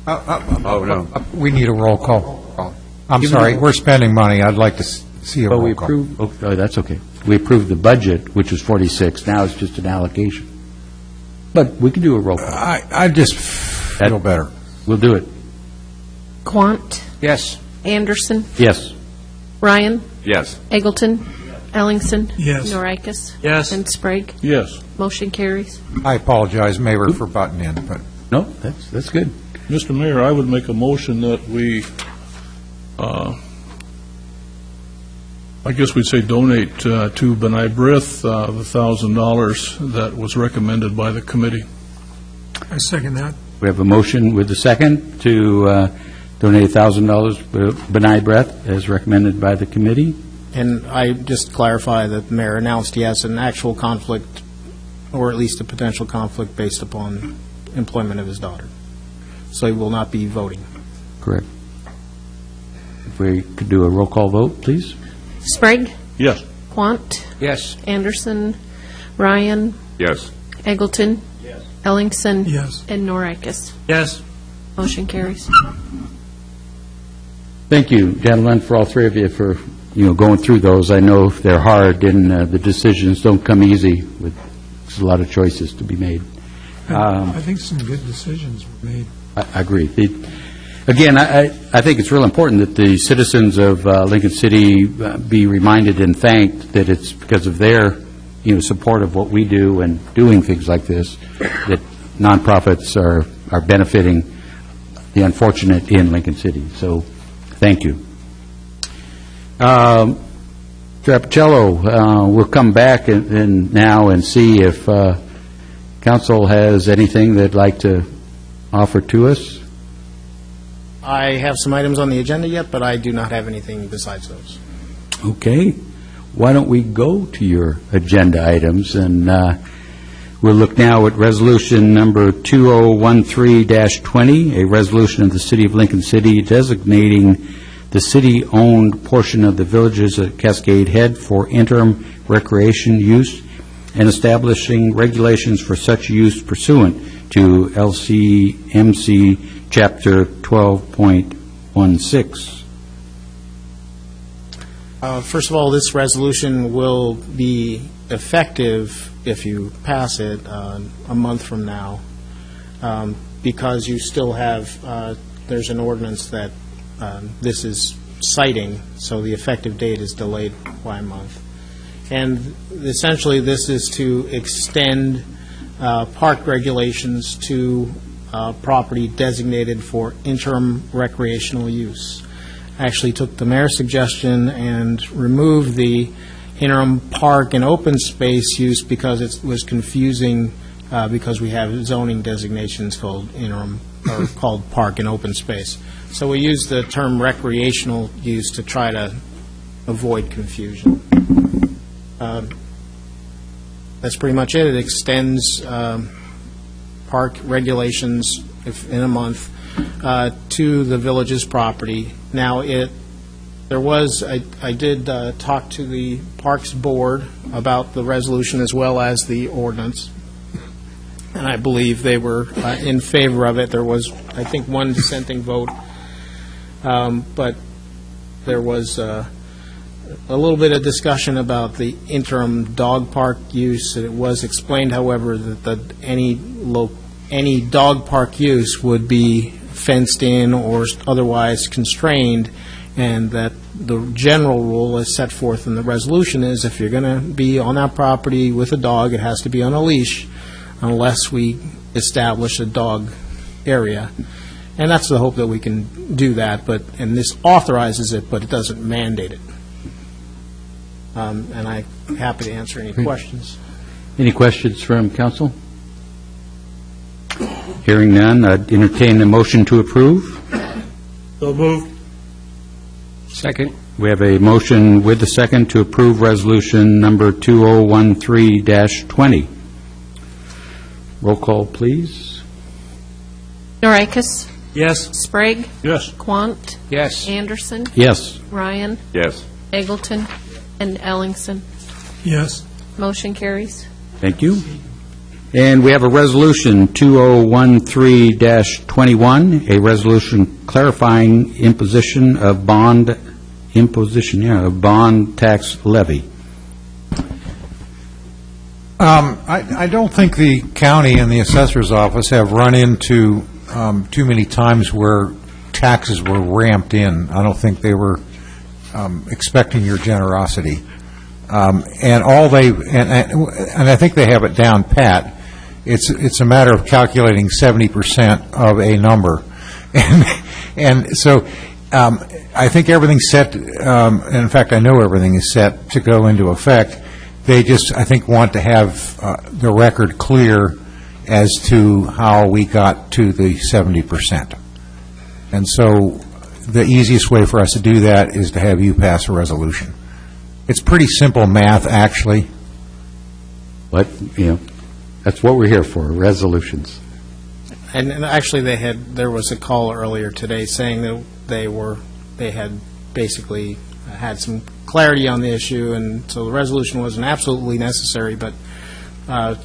Oh, no. We need a roll call. I'm sorry, we're spending money. I'd like to see a But we roll call. approved, oh, that's okay. We approved the budget, which was 46. Now it's just an allocation. But we can do a roll call. I just feel better. We'll do it. Quant, Yes. Anderson, Yes. Ryan, Yes. Eggleton, Ellingson. Yes. Norikis. Yes. And Sprague. Yes. Motion carries. I apologize, Mayor, for butting in, but No, that's good. Mr. Mayor, I would make a motion that we, I guess we'd say donate to Benign Breath the $1,000 that was recommended by the committee. I second that. We have a motion with the second to donate $1,000 to Benign Breath as recommended by the committee. And I just clarify that the mayor announced he has an actual conflict, or at least a potential conflict, based upon employment of his daughter. So he will not be voting. Correct. If we could do a roll call vote, please. Sprague? Yes. Quant? Yes. Anderson? Ryan? Yes. Eggleton? Yes. Ellingson? Yes. And Norikis? Yes. Motion carries. Thank you, gentlemen, for all three of you for, going through those. I know they're hard, and the decisions don't come easy. There's a lot of choices to be made. I think some good decisions were made. I agree. Again, I think it's real important that the citizens of Lincoln City be reminded and thanked that it's because of their, support of what we do and doing things like this that nonprofits are benefiting the unfortunate in Lincoln City. So, thank you. Trapicello, we'll come back and now and see if council has anything they'd like to offer to us. I have some items on the agenda yet, but I do not have anything besides those. Okay. Why don't we go to your agenda items, and we'll look now at resolution number 2013-20, a resolution of the City of Lincoln City designating the city-owned portion of the villages at Cascade Head for interim recreation use and establishing regulations for such use pursuant to LCMC Chapter 12.16. First of all, this resolution will be effective, if you pass it, a month from now, because you still have, there's an ordinance that this is citing, so the effective date is delayed by a month. And essentially, this is to extend park regulations to property designated for interim recreational use. I actually took the mayor's suggestion and removed the interim park and open space use because it was confusing because we have zoning designations called interim or called park and open space. So we used the term recreational use to try to avoid confusion. That's pretty much it. It extends park regulations in a month to the village's property. Now, I did talk to the Parks Board about the resolution as well as the ordinance, and I believe they were in favor of it. There was, I think, one dissenting vote, but there was a little bit of discussion about the interim dog park use. It was explained, however, that any dog park use would be fenced in or otherwise constrained, and that the general rule as set forth in the resolution is if you're going to be on that property with a dog, it has to be on a leash unless we establish a dog area. And that's the hope that we can do that, and this authorizes it, but it doesn't mandate it. And I'm happy to answer any questions. Any questions from council? Hearing none, I'd entertain a motion to approve. So moved. Second. We have a motion with the second to approve resolution number 2013-20. Roll call, please. Norikis? Yes. Sprague? Yes. Quant? Yes. Anderson? Yes. Ryan? Yes. Eggleton? And Ellingson? Yes. Motion carries. Thank you. And we have a resolution 2013-21, a resolution clarifying imposition of bond tax levy. I don't think the county and the assessor's office have run into too many times where taxes were ramped in. I don't think they were expecting your generosity. And I think they have it down pat. It's a matter of calculating 70% of a number, and so I think everything's set. And in fact, I know everything is set to go into effect. They just, I think, want to have the record clear as to how we got to the 70%. And so the easiest way for us to do that is to have you pass a resolution. It's pretty simple math, actually. But, that's what we're here for, resolutions. And actually, there was a call earlier today saying that they had basically had some clarity on the issue, and so the resolution wasn't absolutely necessary, but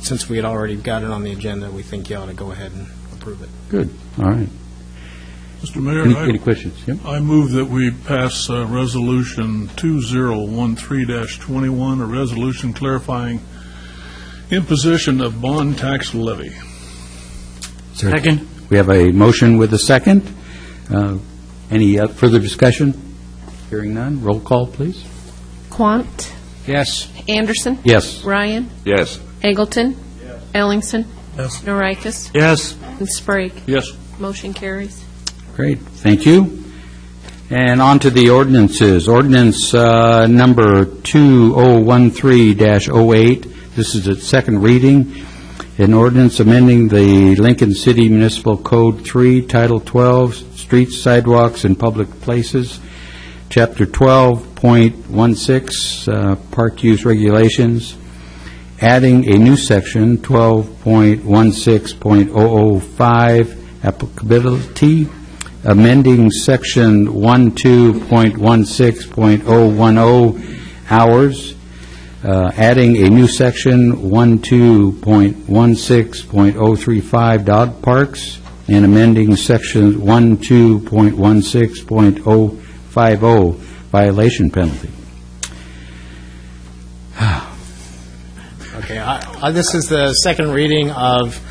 since we had already got it on the agenda, we think you ought to go ahead and approve it. Good, all right. Mr. Mayor, Any questions? Yep. I move that we pass Resolution 2013-21, a resolution clarifying imposition of bond tax levy. Second. We have a motion with a second. Any further discussion? Hearing none, roll call, please. Quant, Yes. Anderson, Yes. Ryan, Yes. Eggleton, Ellingson, Yes. Norikis, Yes. and Sprague. Yes. Motion carries. Great, thank you. And on to the ordinances. Ordinance number 2013-08. This is its second reading. An ordinance amending the Lincoln City Municipal Code 3, Title 12, Streets, Sidewalks, and Public Places, Chapter 12.16, Park Use Regulations, adding a new section, 12.16.005, Applicability, amending Section 12.16.010, Hours, adding a new Section 12.16.035, Dog Parks, and amending Section 12.16.050, Violation Penalty. Okay, this is the second reading of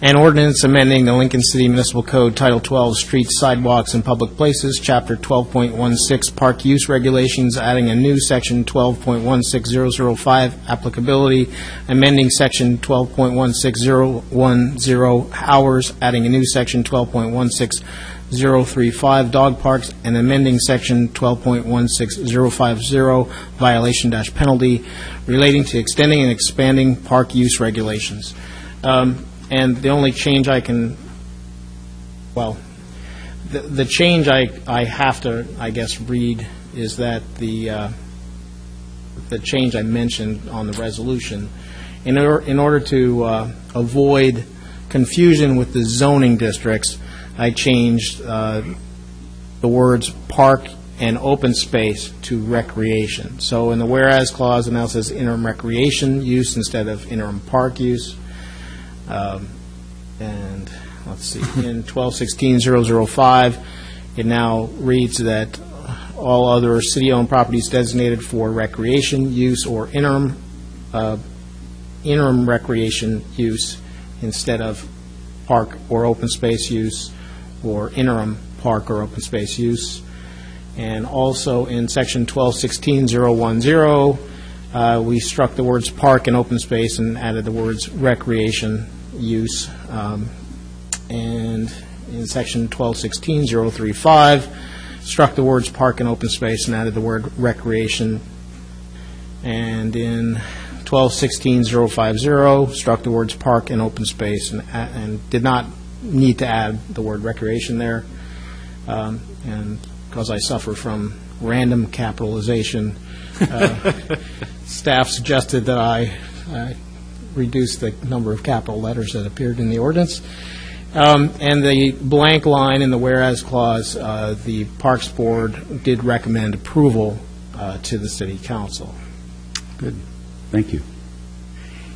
an ordinance amending the Lincoln City Municipal Code, Title 12, Streets, Sidewalks, and Public Places, Chapter 12.16, Park Use Regulations, adding a new Section 12.16005, Applicability, amending Section 12.16010, Hours, adding a new Section 12.16035, Dog Parks, and amending Section 12.16050, Violation-Penalty, relating to extending and expanding park use regulations. And the only change I can, well, the change I have to, I guess, read is that the change I mentioned on the resolution, in order to avoid confusion with the zoning districts, I changed the words park and open space to recreation. So in the whereas clause, it now says interim recreation use instead of interim park use. And let's see, in 1216.005, it now reads that all other city-owned properties designated for recreation use or interim recreation use instead of park or open space use or interim park or open space use. And also in section 1216.010, we struck the words park and open space and added the words recreation use. And in section 1216.035, struck the words park and open space and added the word recreation. And in 1216.050, struck the words park and open space and did not need to add the word recreation there. And because I suffer from random capitalization, staff suggested that I reduce the number of capital letters that appeared in the ordinance. And the blank line in the whereas clause, the Parks Board did recommend approval to the City Council. Good. Thank you.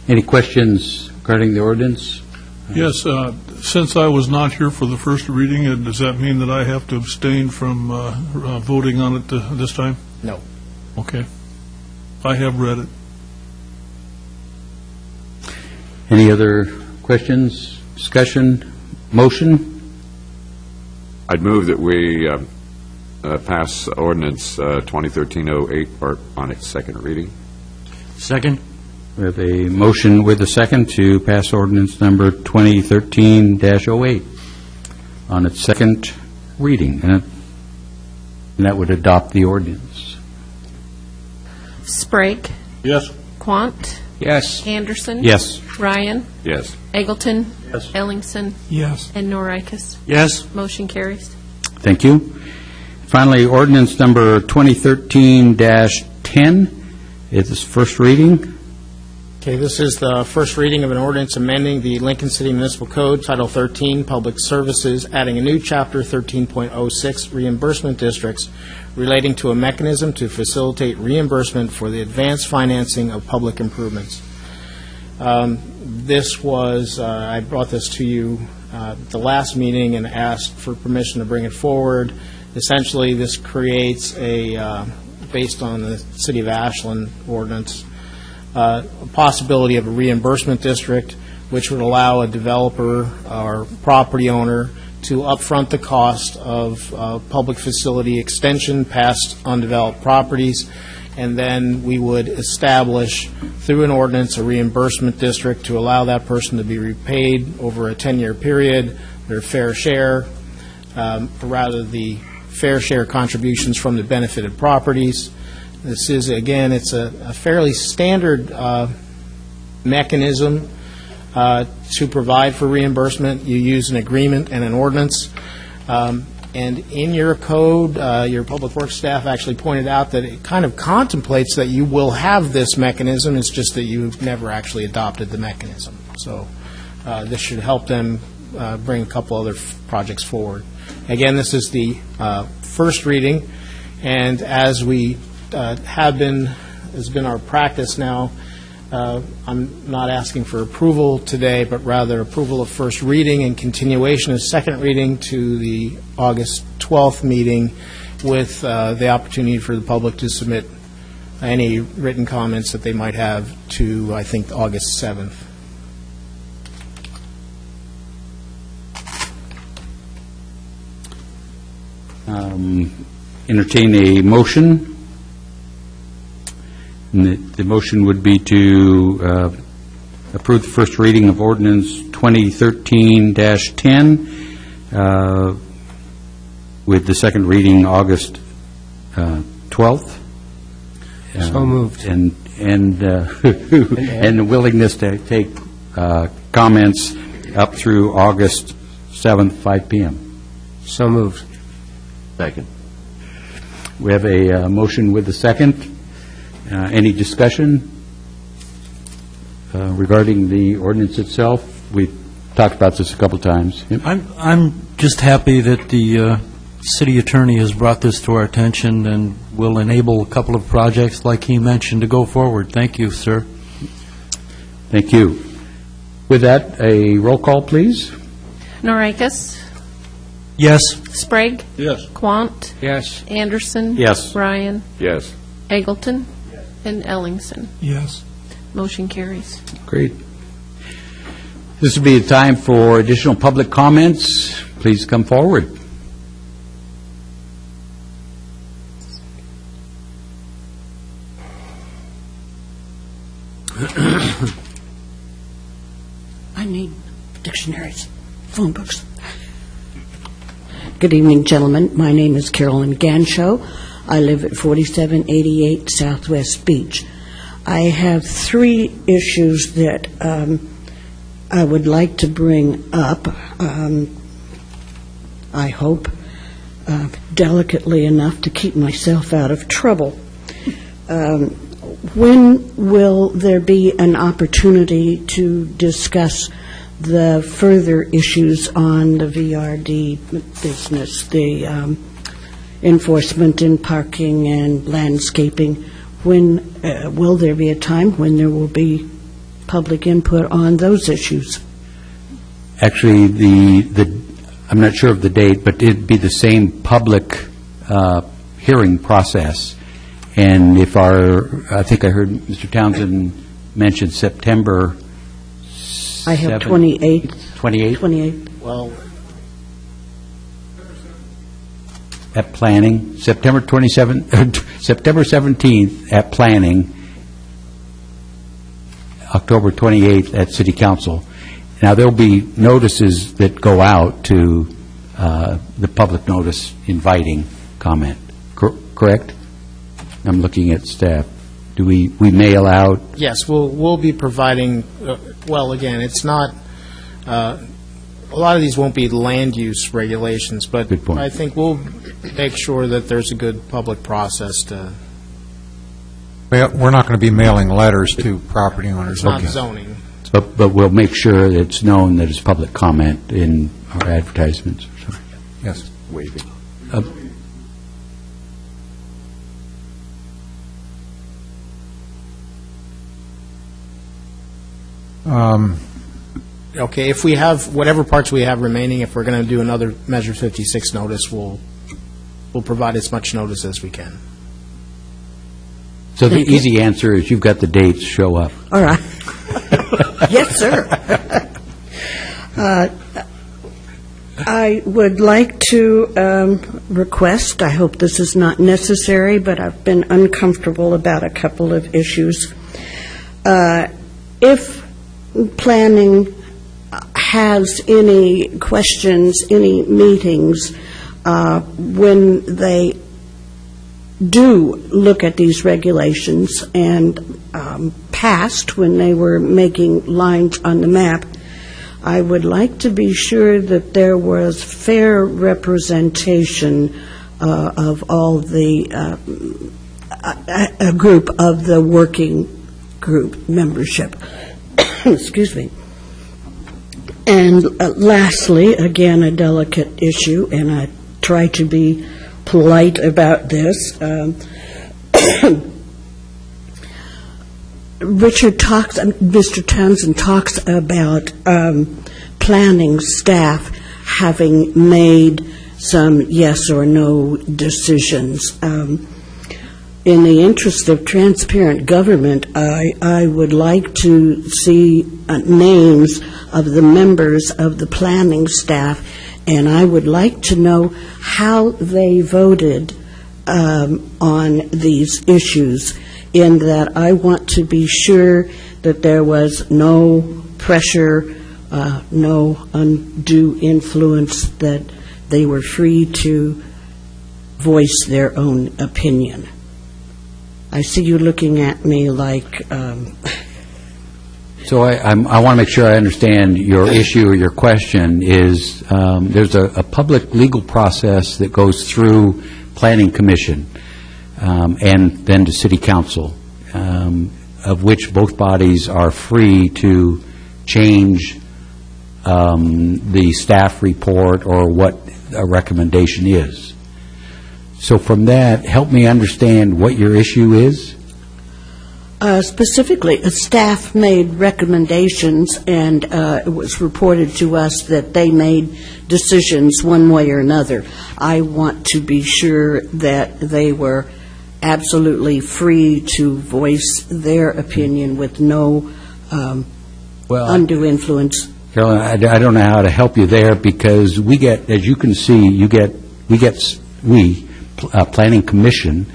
Any questions regarding the ordinance? Yes. Since I was not here for the first reading, does that mean that I have to abstain from voting on it this time? No. Okay. I have read it. Any other questions, discussion, motion? I'd move that we pass ordinance 2013-08 on its second reading. Second. We have a motion with a second to pass ordinance number 2013-08 on its second reading, and that would adopt the ordinance. Sprague. Yes. Quant. Yes. Anderson. Yes. Ryan. Yes. Eggleton. Yes. Ellingson. Yes. And Norikis. Yes. Motion carries. Thank you. Finally, ordinance number 2013-10. It's first reading. Okay, this is the first reading of an ordinance amending the Lincoln City Municipal Code, Title 13, Public Services, adding a new Chapter 13.06, Reimbursement Districts, relating to a mechanism to facilitate reimbursement for the advanced financing of public improvements. This was, I brought this to you at the last meeting and asked for permission to bring it forward. Essentially, this creates a, based on the City of Ashland ordinance, a possibility of a reimbursement district, which would allow a developer or property owner to upfront the cost of public facility extension past undeveloped properties, and then we would establish through an ordinance a reimbursement district to allow that person to be repaid over a 10-year period, their fair share, or rather the fair share contributions from the benefited properties. This is, again, it's a fairly standard mechanism to provide for reimbursement. You use an agreement and an ordinance. And in your code, your public works staff actually pointed out that it kind of contemplates that you will have this mechanism. It's just that you've never actually adopted the mechanism. So this should help them bring a couple other projects forward. Again, this is the first reading, and as we has been our practice now, I'm not asking for approval today, but rather approval of first reading and continuation of second reading to the August 12th meeting with the opportunity for the public to submit any written comments that they might have to, I think, August 7th. Entertain a motion. And the motion would be to approve the first reading of ordinance 2013-10 with the second reading August 12th. So moved. And the willingness to take comments up through August 7th, 5 p.m. So moved. Second. We have a motion with the second. Any discussion regarding the ordinance itself? We've talked about this a couple times. I'm just happy that the city attorney has brought this to our attention and will enable a couple of projects like he mentioned to go forward. Thank you, sir. Thank you. With that, a roll call, please. Norikis? Yes. Sprague? Yes. Quant? Yes. Anderson? Yes. Ryan? Yes. Eggleton? And Ellingson. Yes. Motion carries. Great. This will be a time for additional public comments. Please come forward. I need dictionaries, phone books. Good evening, gentlemen. My name is Carolyn Ganshow. I live at 4788 Southwest Beach. I have three issues that I would like to bring up, I hope, delicately enough to keep myself out of trouble. When will there be an opportunity to discuss the further issues on the VRD business, the enforcement in parking and landscaping? When will there be a time when there will be public input on those issues? Actually, I'm not sure of the date, but it'd be the same public hearing process. And if I think I heard Mr. Townsend mention September. I have 28. 28? 28. Well, at planning, September 17th at planning, October 28th at City Council. Now, there'll be notices that go out to the public notice inviting comment, correct? I'm looking at staff. Do we mail out? yes, we'll be providing, well, again, it's not, a lot of these won't be land use regulations, but Good point. I think we'll make sure that there's a good public process to We're not going to be mailing letters to property owners. It's not Okay. zoning. But we'll make sure that it's known that it's public comment in our advertisements. Yes. Waiving. Okay, if we have, whatever parts we have remaining, if we're going to do another Measure 56 notice, we'll provide as much notice as we can. So the easy answer is you've got the dates, show up. All right. Yes, sir. I would like to request, I hope this is not necessary, but I've been uncomfortable about a couple of issues. If planning has any questions, any meetings, when they do look at these regulations and past when they were making lines on the map, I would like to be sure that there was fair representation of all the, a group of the working group membership. Excuse me. And lastly, again, a delicate issue, and I try to be polite about this. Mr. Townsend talks about planning staff having made some yes or no decisions. In the interest of transparent government, I would like to see names of the members of the planning staff, and I would like to know how they voted on these issues, in that I want to be sure that there was no pressure, no undue influence, that they were free to voice their own opinion. I see you looking at me like... So I want to make sure I understand your issue or your question is there's a public legal process that goes through Planning Commission and then to City Council, of which both bodies are free to change the staff report or what a recommendation is. So from that, help me understand what your issue is. Specifically, staff made recommendations, and it was reported to us that they made decisions one way or another. I want to be sure that they were absolutely free to voice their opinion with no undue influence. Carolyn, I don't know how to help you there, because we get, as you can see, Planning Commission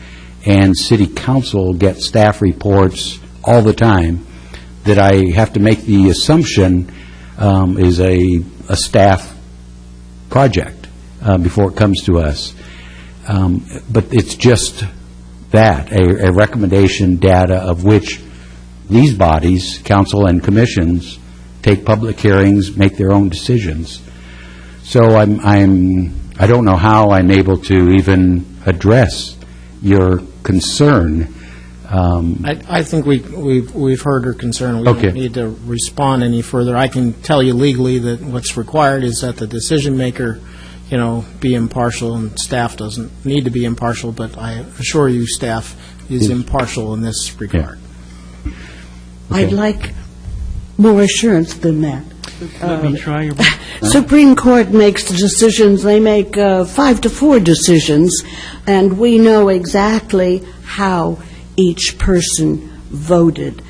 and City Council get staff reports all the time that I have to make the assumption is a staff project before it comes to us. But it's just that, a recommendation data of which these bodies, council and commissions, take public hearings, make their own decisions. So I don't know how I'm able to even address your concern. I think we've heard her concern. We don't need to respond any further. I can tell you legally that what's required is that the decision maker, be impartial, and staff doesn't need to be impartial, but I assure you staff is impartial in this regard. I'd like more assurance than that. Let me try your best. Supreme Court makes decisions. They make 5-4 decisions, and we know exactly how each person voted.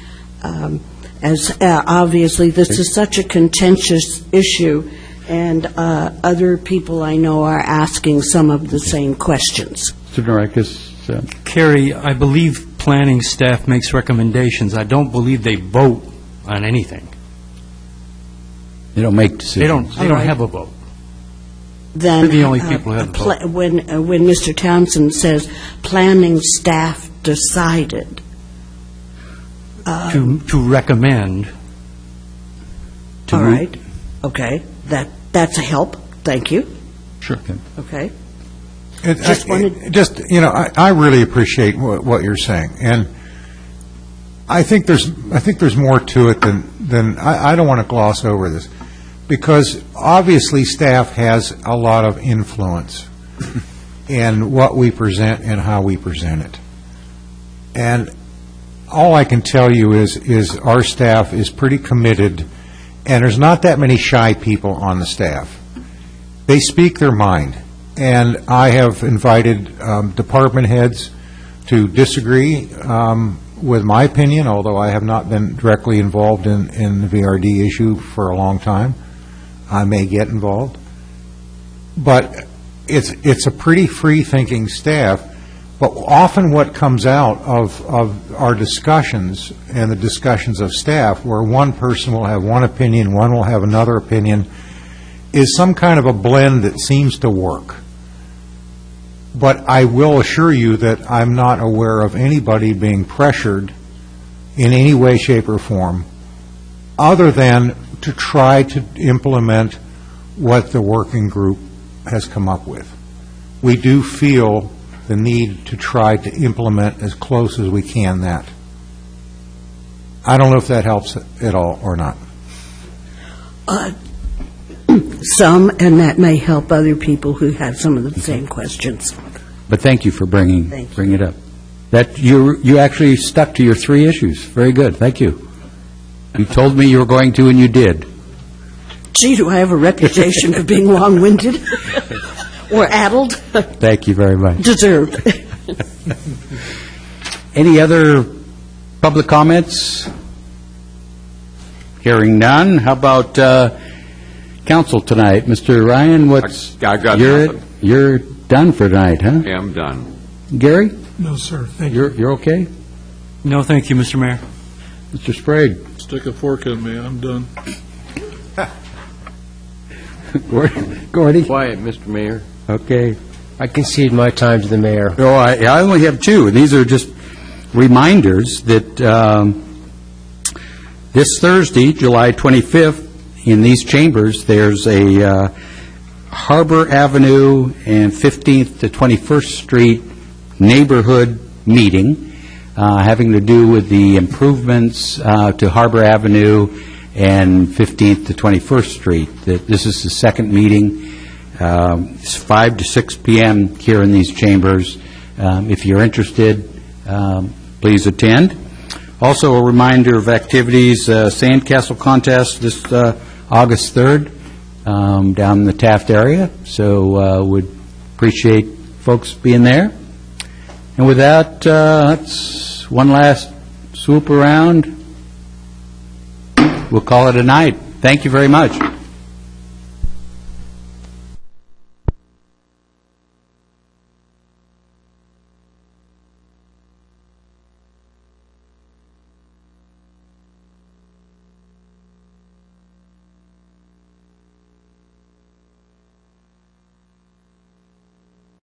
As obviously, this is such a contentious issue, and other people I know are asking some of the same questions. Mr. Norikis. Carrie, I believe planning staff makes recommendations. I don't believe they vote on anything. They don't make decisions. They don't have a vote. Then They're the only people who have a vote. When Mr. Townsend says planning staff decided to recommend. All right. Okay. That's a help. Thank you. Sure. Okay. I really appreciate what you're saying, and I think there's more to it than I don't want to gloss over this, because obviously staff has a lot of influence in what we present and how we present it. And all I can tell you is our staff is pretty committed, and there's not that many shy people on the staff. They speak their mind, and I have invited department heads to disagree with my opinion, although I have not been directly involved in the VRD issue for a long time. I may get involved. But it's a pretty free-thinking staff. But often what comes out of our discussions and the discussions of staff, where one person will have one opinion, one will have another opinion, is some kind of a blend that seems to work. But I will assure you that I'm not aware of anybody being pressured in any way, shape, or form, other than to try to implement what the working group has come up with. We do feel the need to try to implement as close as we can that. I don't know if that helps at all or not. Some, and that may help other people who have some of the same questions. But thank you for bringing it up. That you actually stuck to your 3 issues. Very good. Thank you. You told me you were going to, and you did. Gee, do I have a reputation for being long-winded or addled? Thank you very much. Deserved. Any other public comments? Hearing none. How about council tonight? Mr. Ryan, I got nothing. You're done for tonight, huh? I am done. Gary? No, sir. Thank you. You're okay? No, thank you, Mr. Mayor. Mr. Sprague? Stick a fork in me, I'm done. Gordy? Quiet, Mr. Mayor. Okay. I concede my time to the mayor. Oh, I only have 2. These are just reminders that this Thursday, July 25th, in these chambers, there's a Harbor Avenue and 15th to 21st Street neighborhood meeting having to do with the improvements to Harbor Avenue and 15th to 21st Street. This is the second meeting. It's 5 to 6 p.m. here in these chambers. If you're interested, please attend. Also, a reminder of activities, Sandcastle Contest this August 3rd down in the Taft area. So would appreciate folks being there. And with that, let's one last swoop around. We'll call it a night. Thank you very much.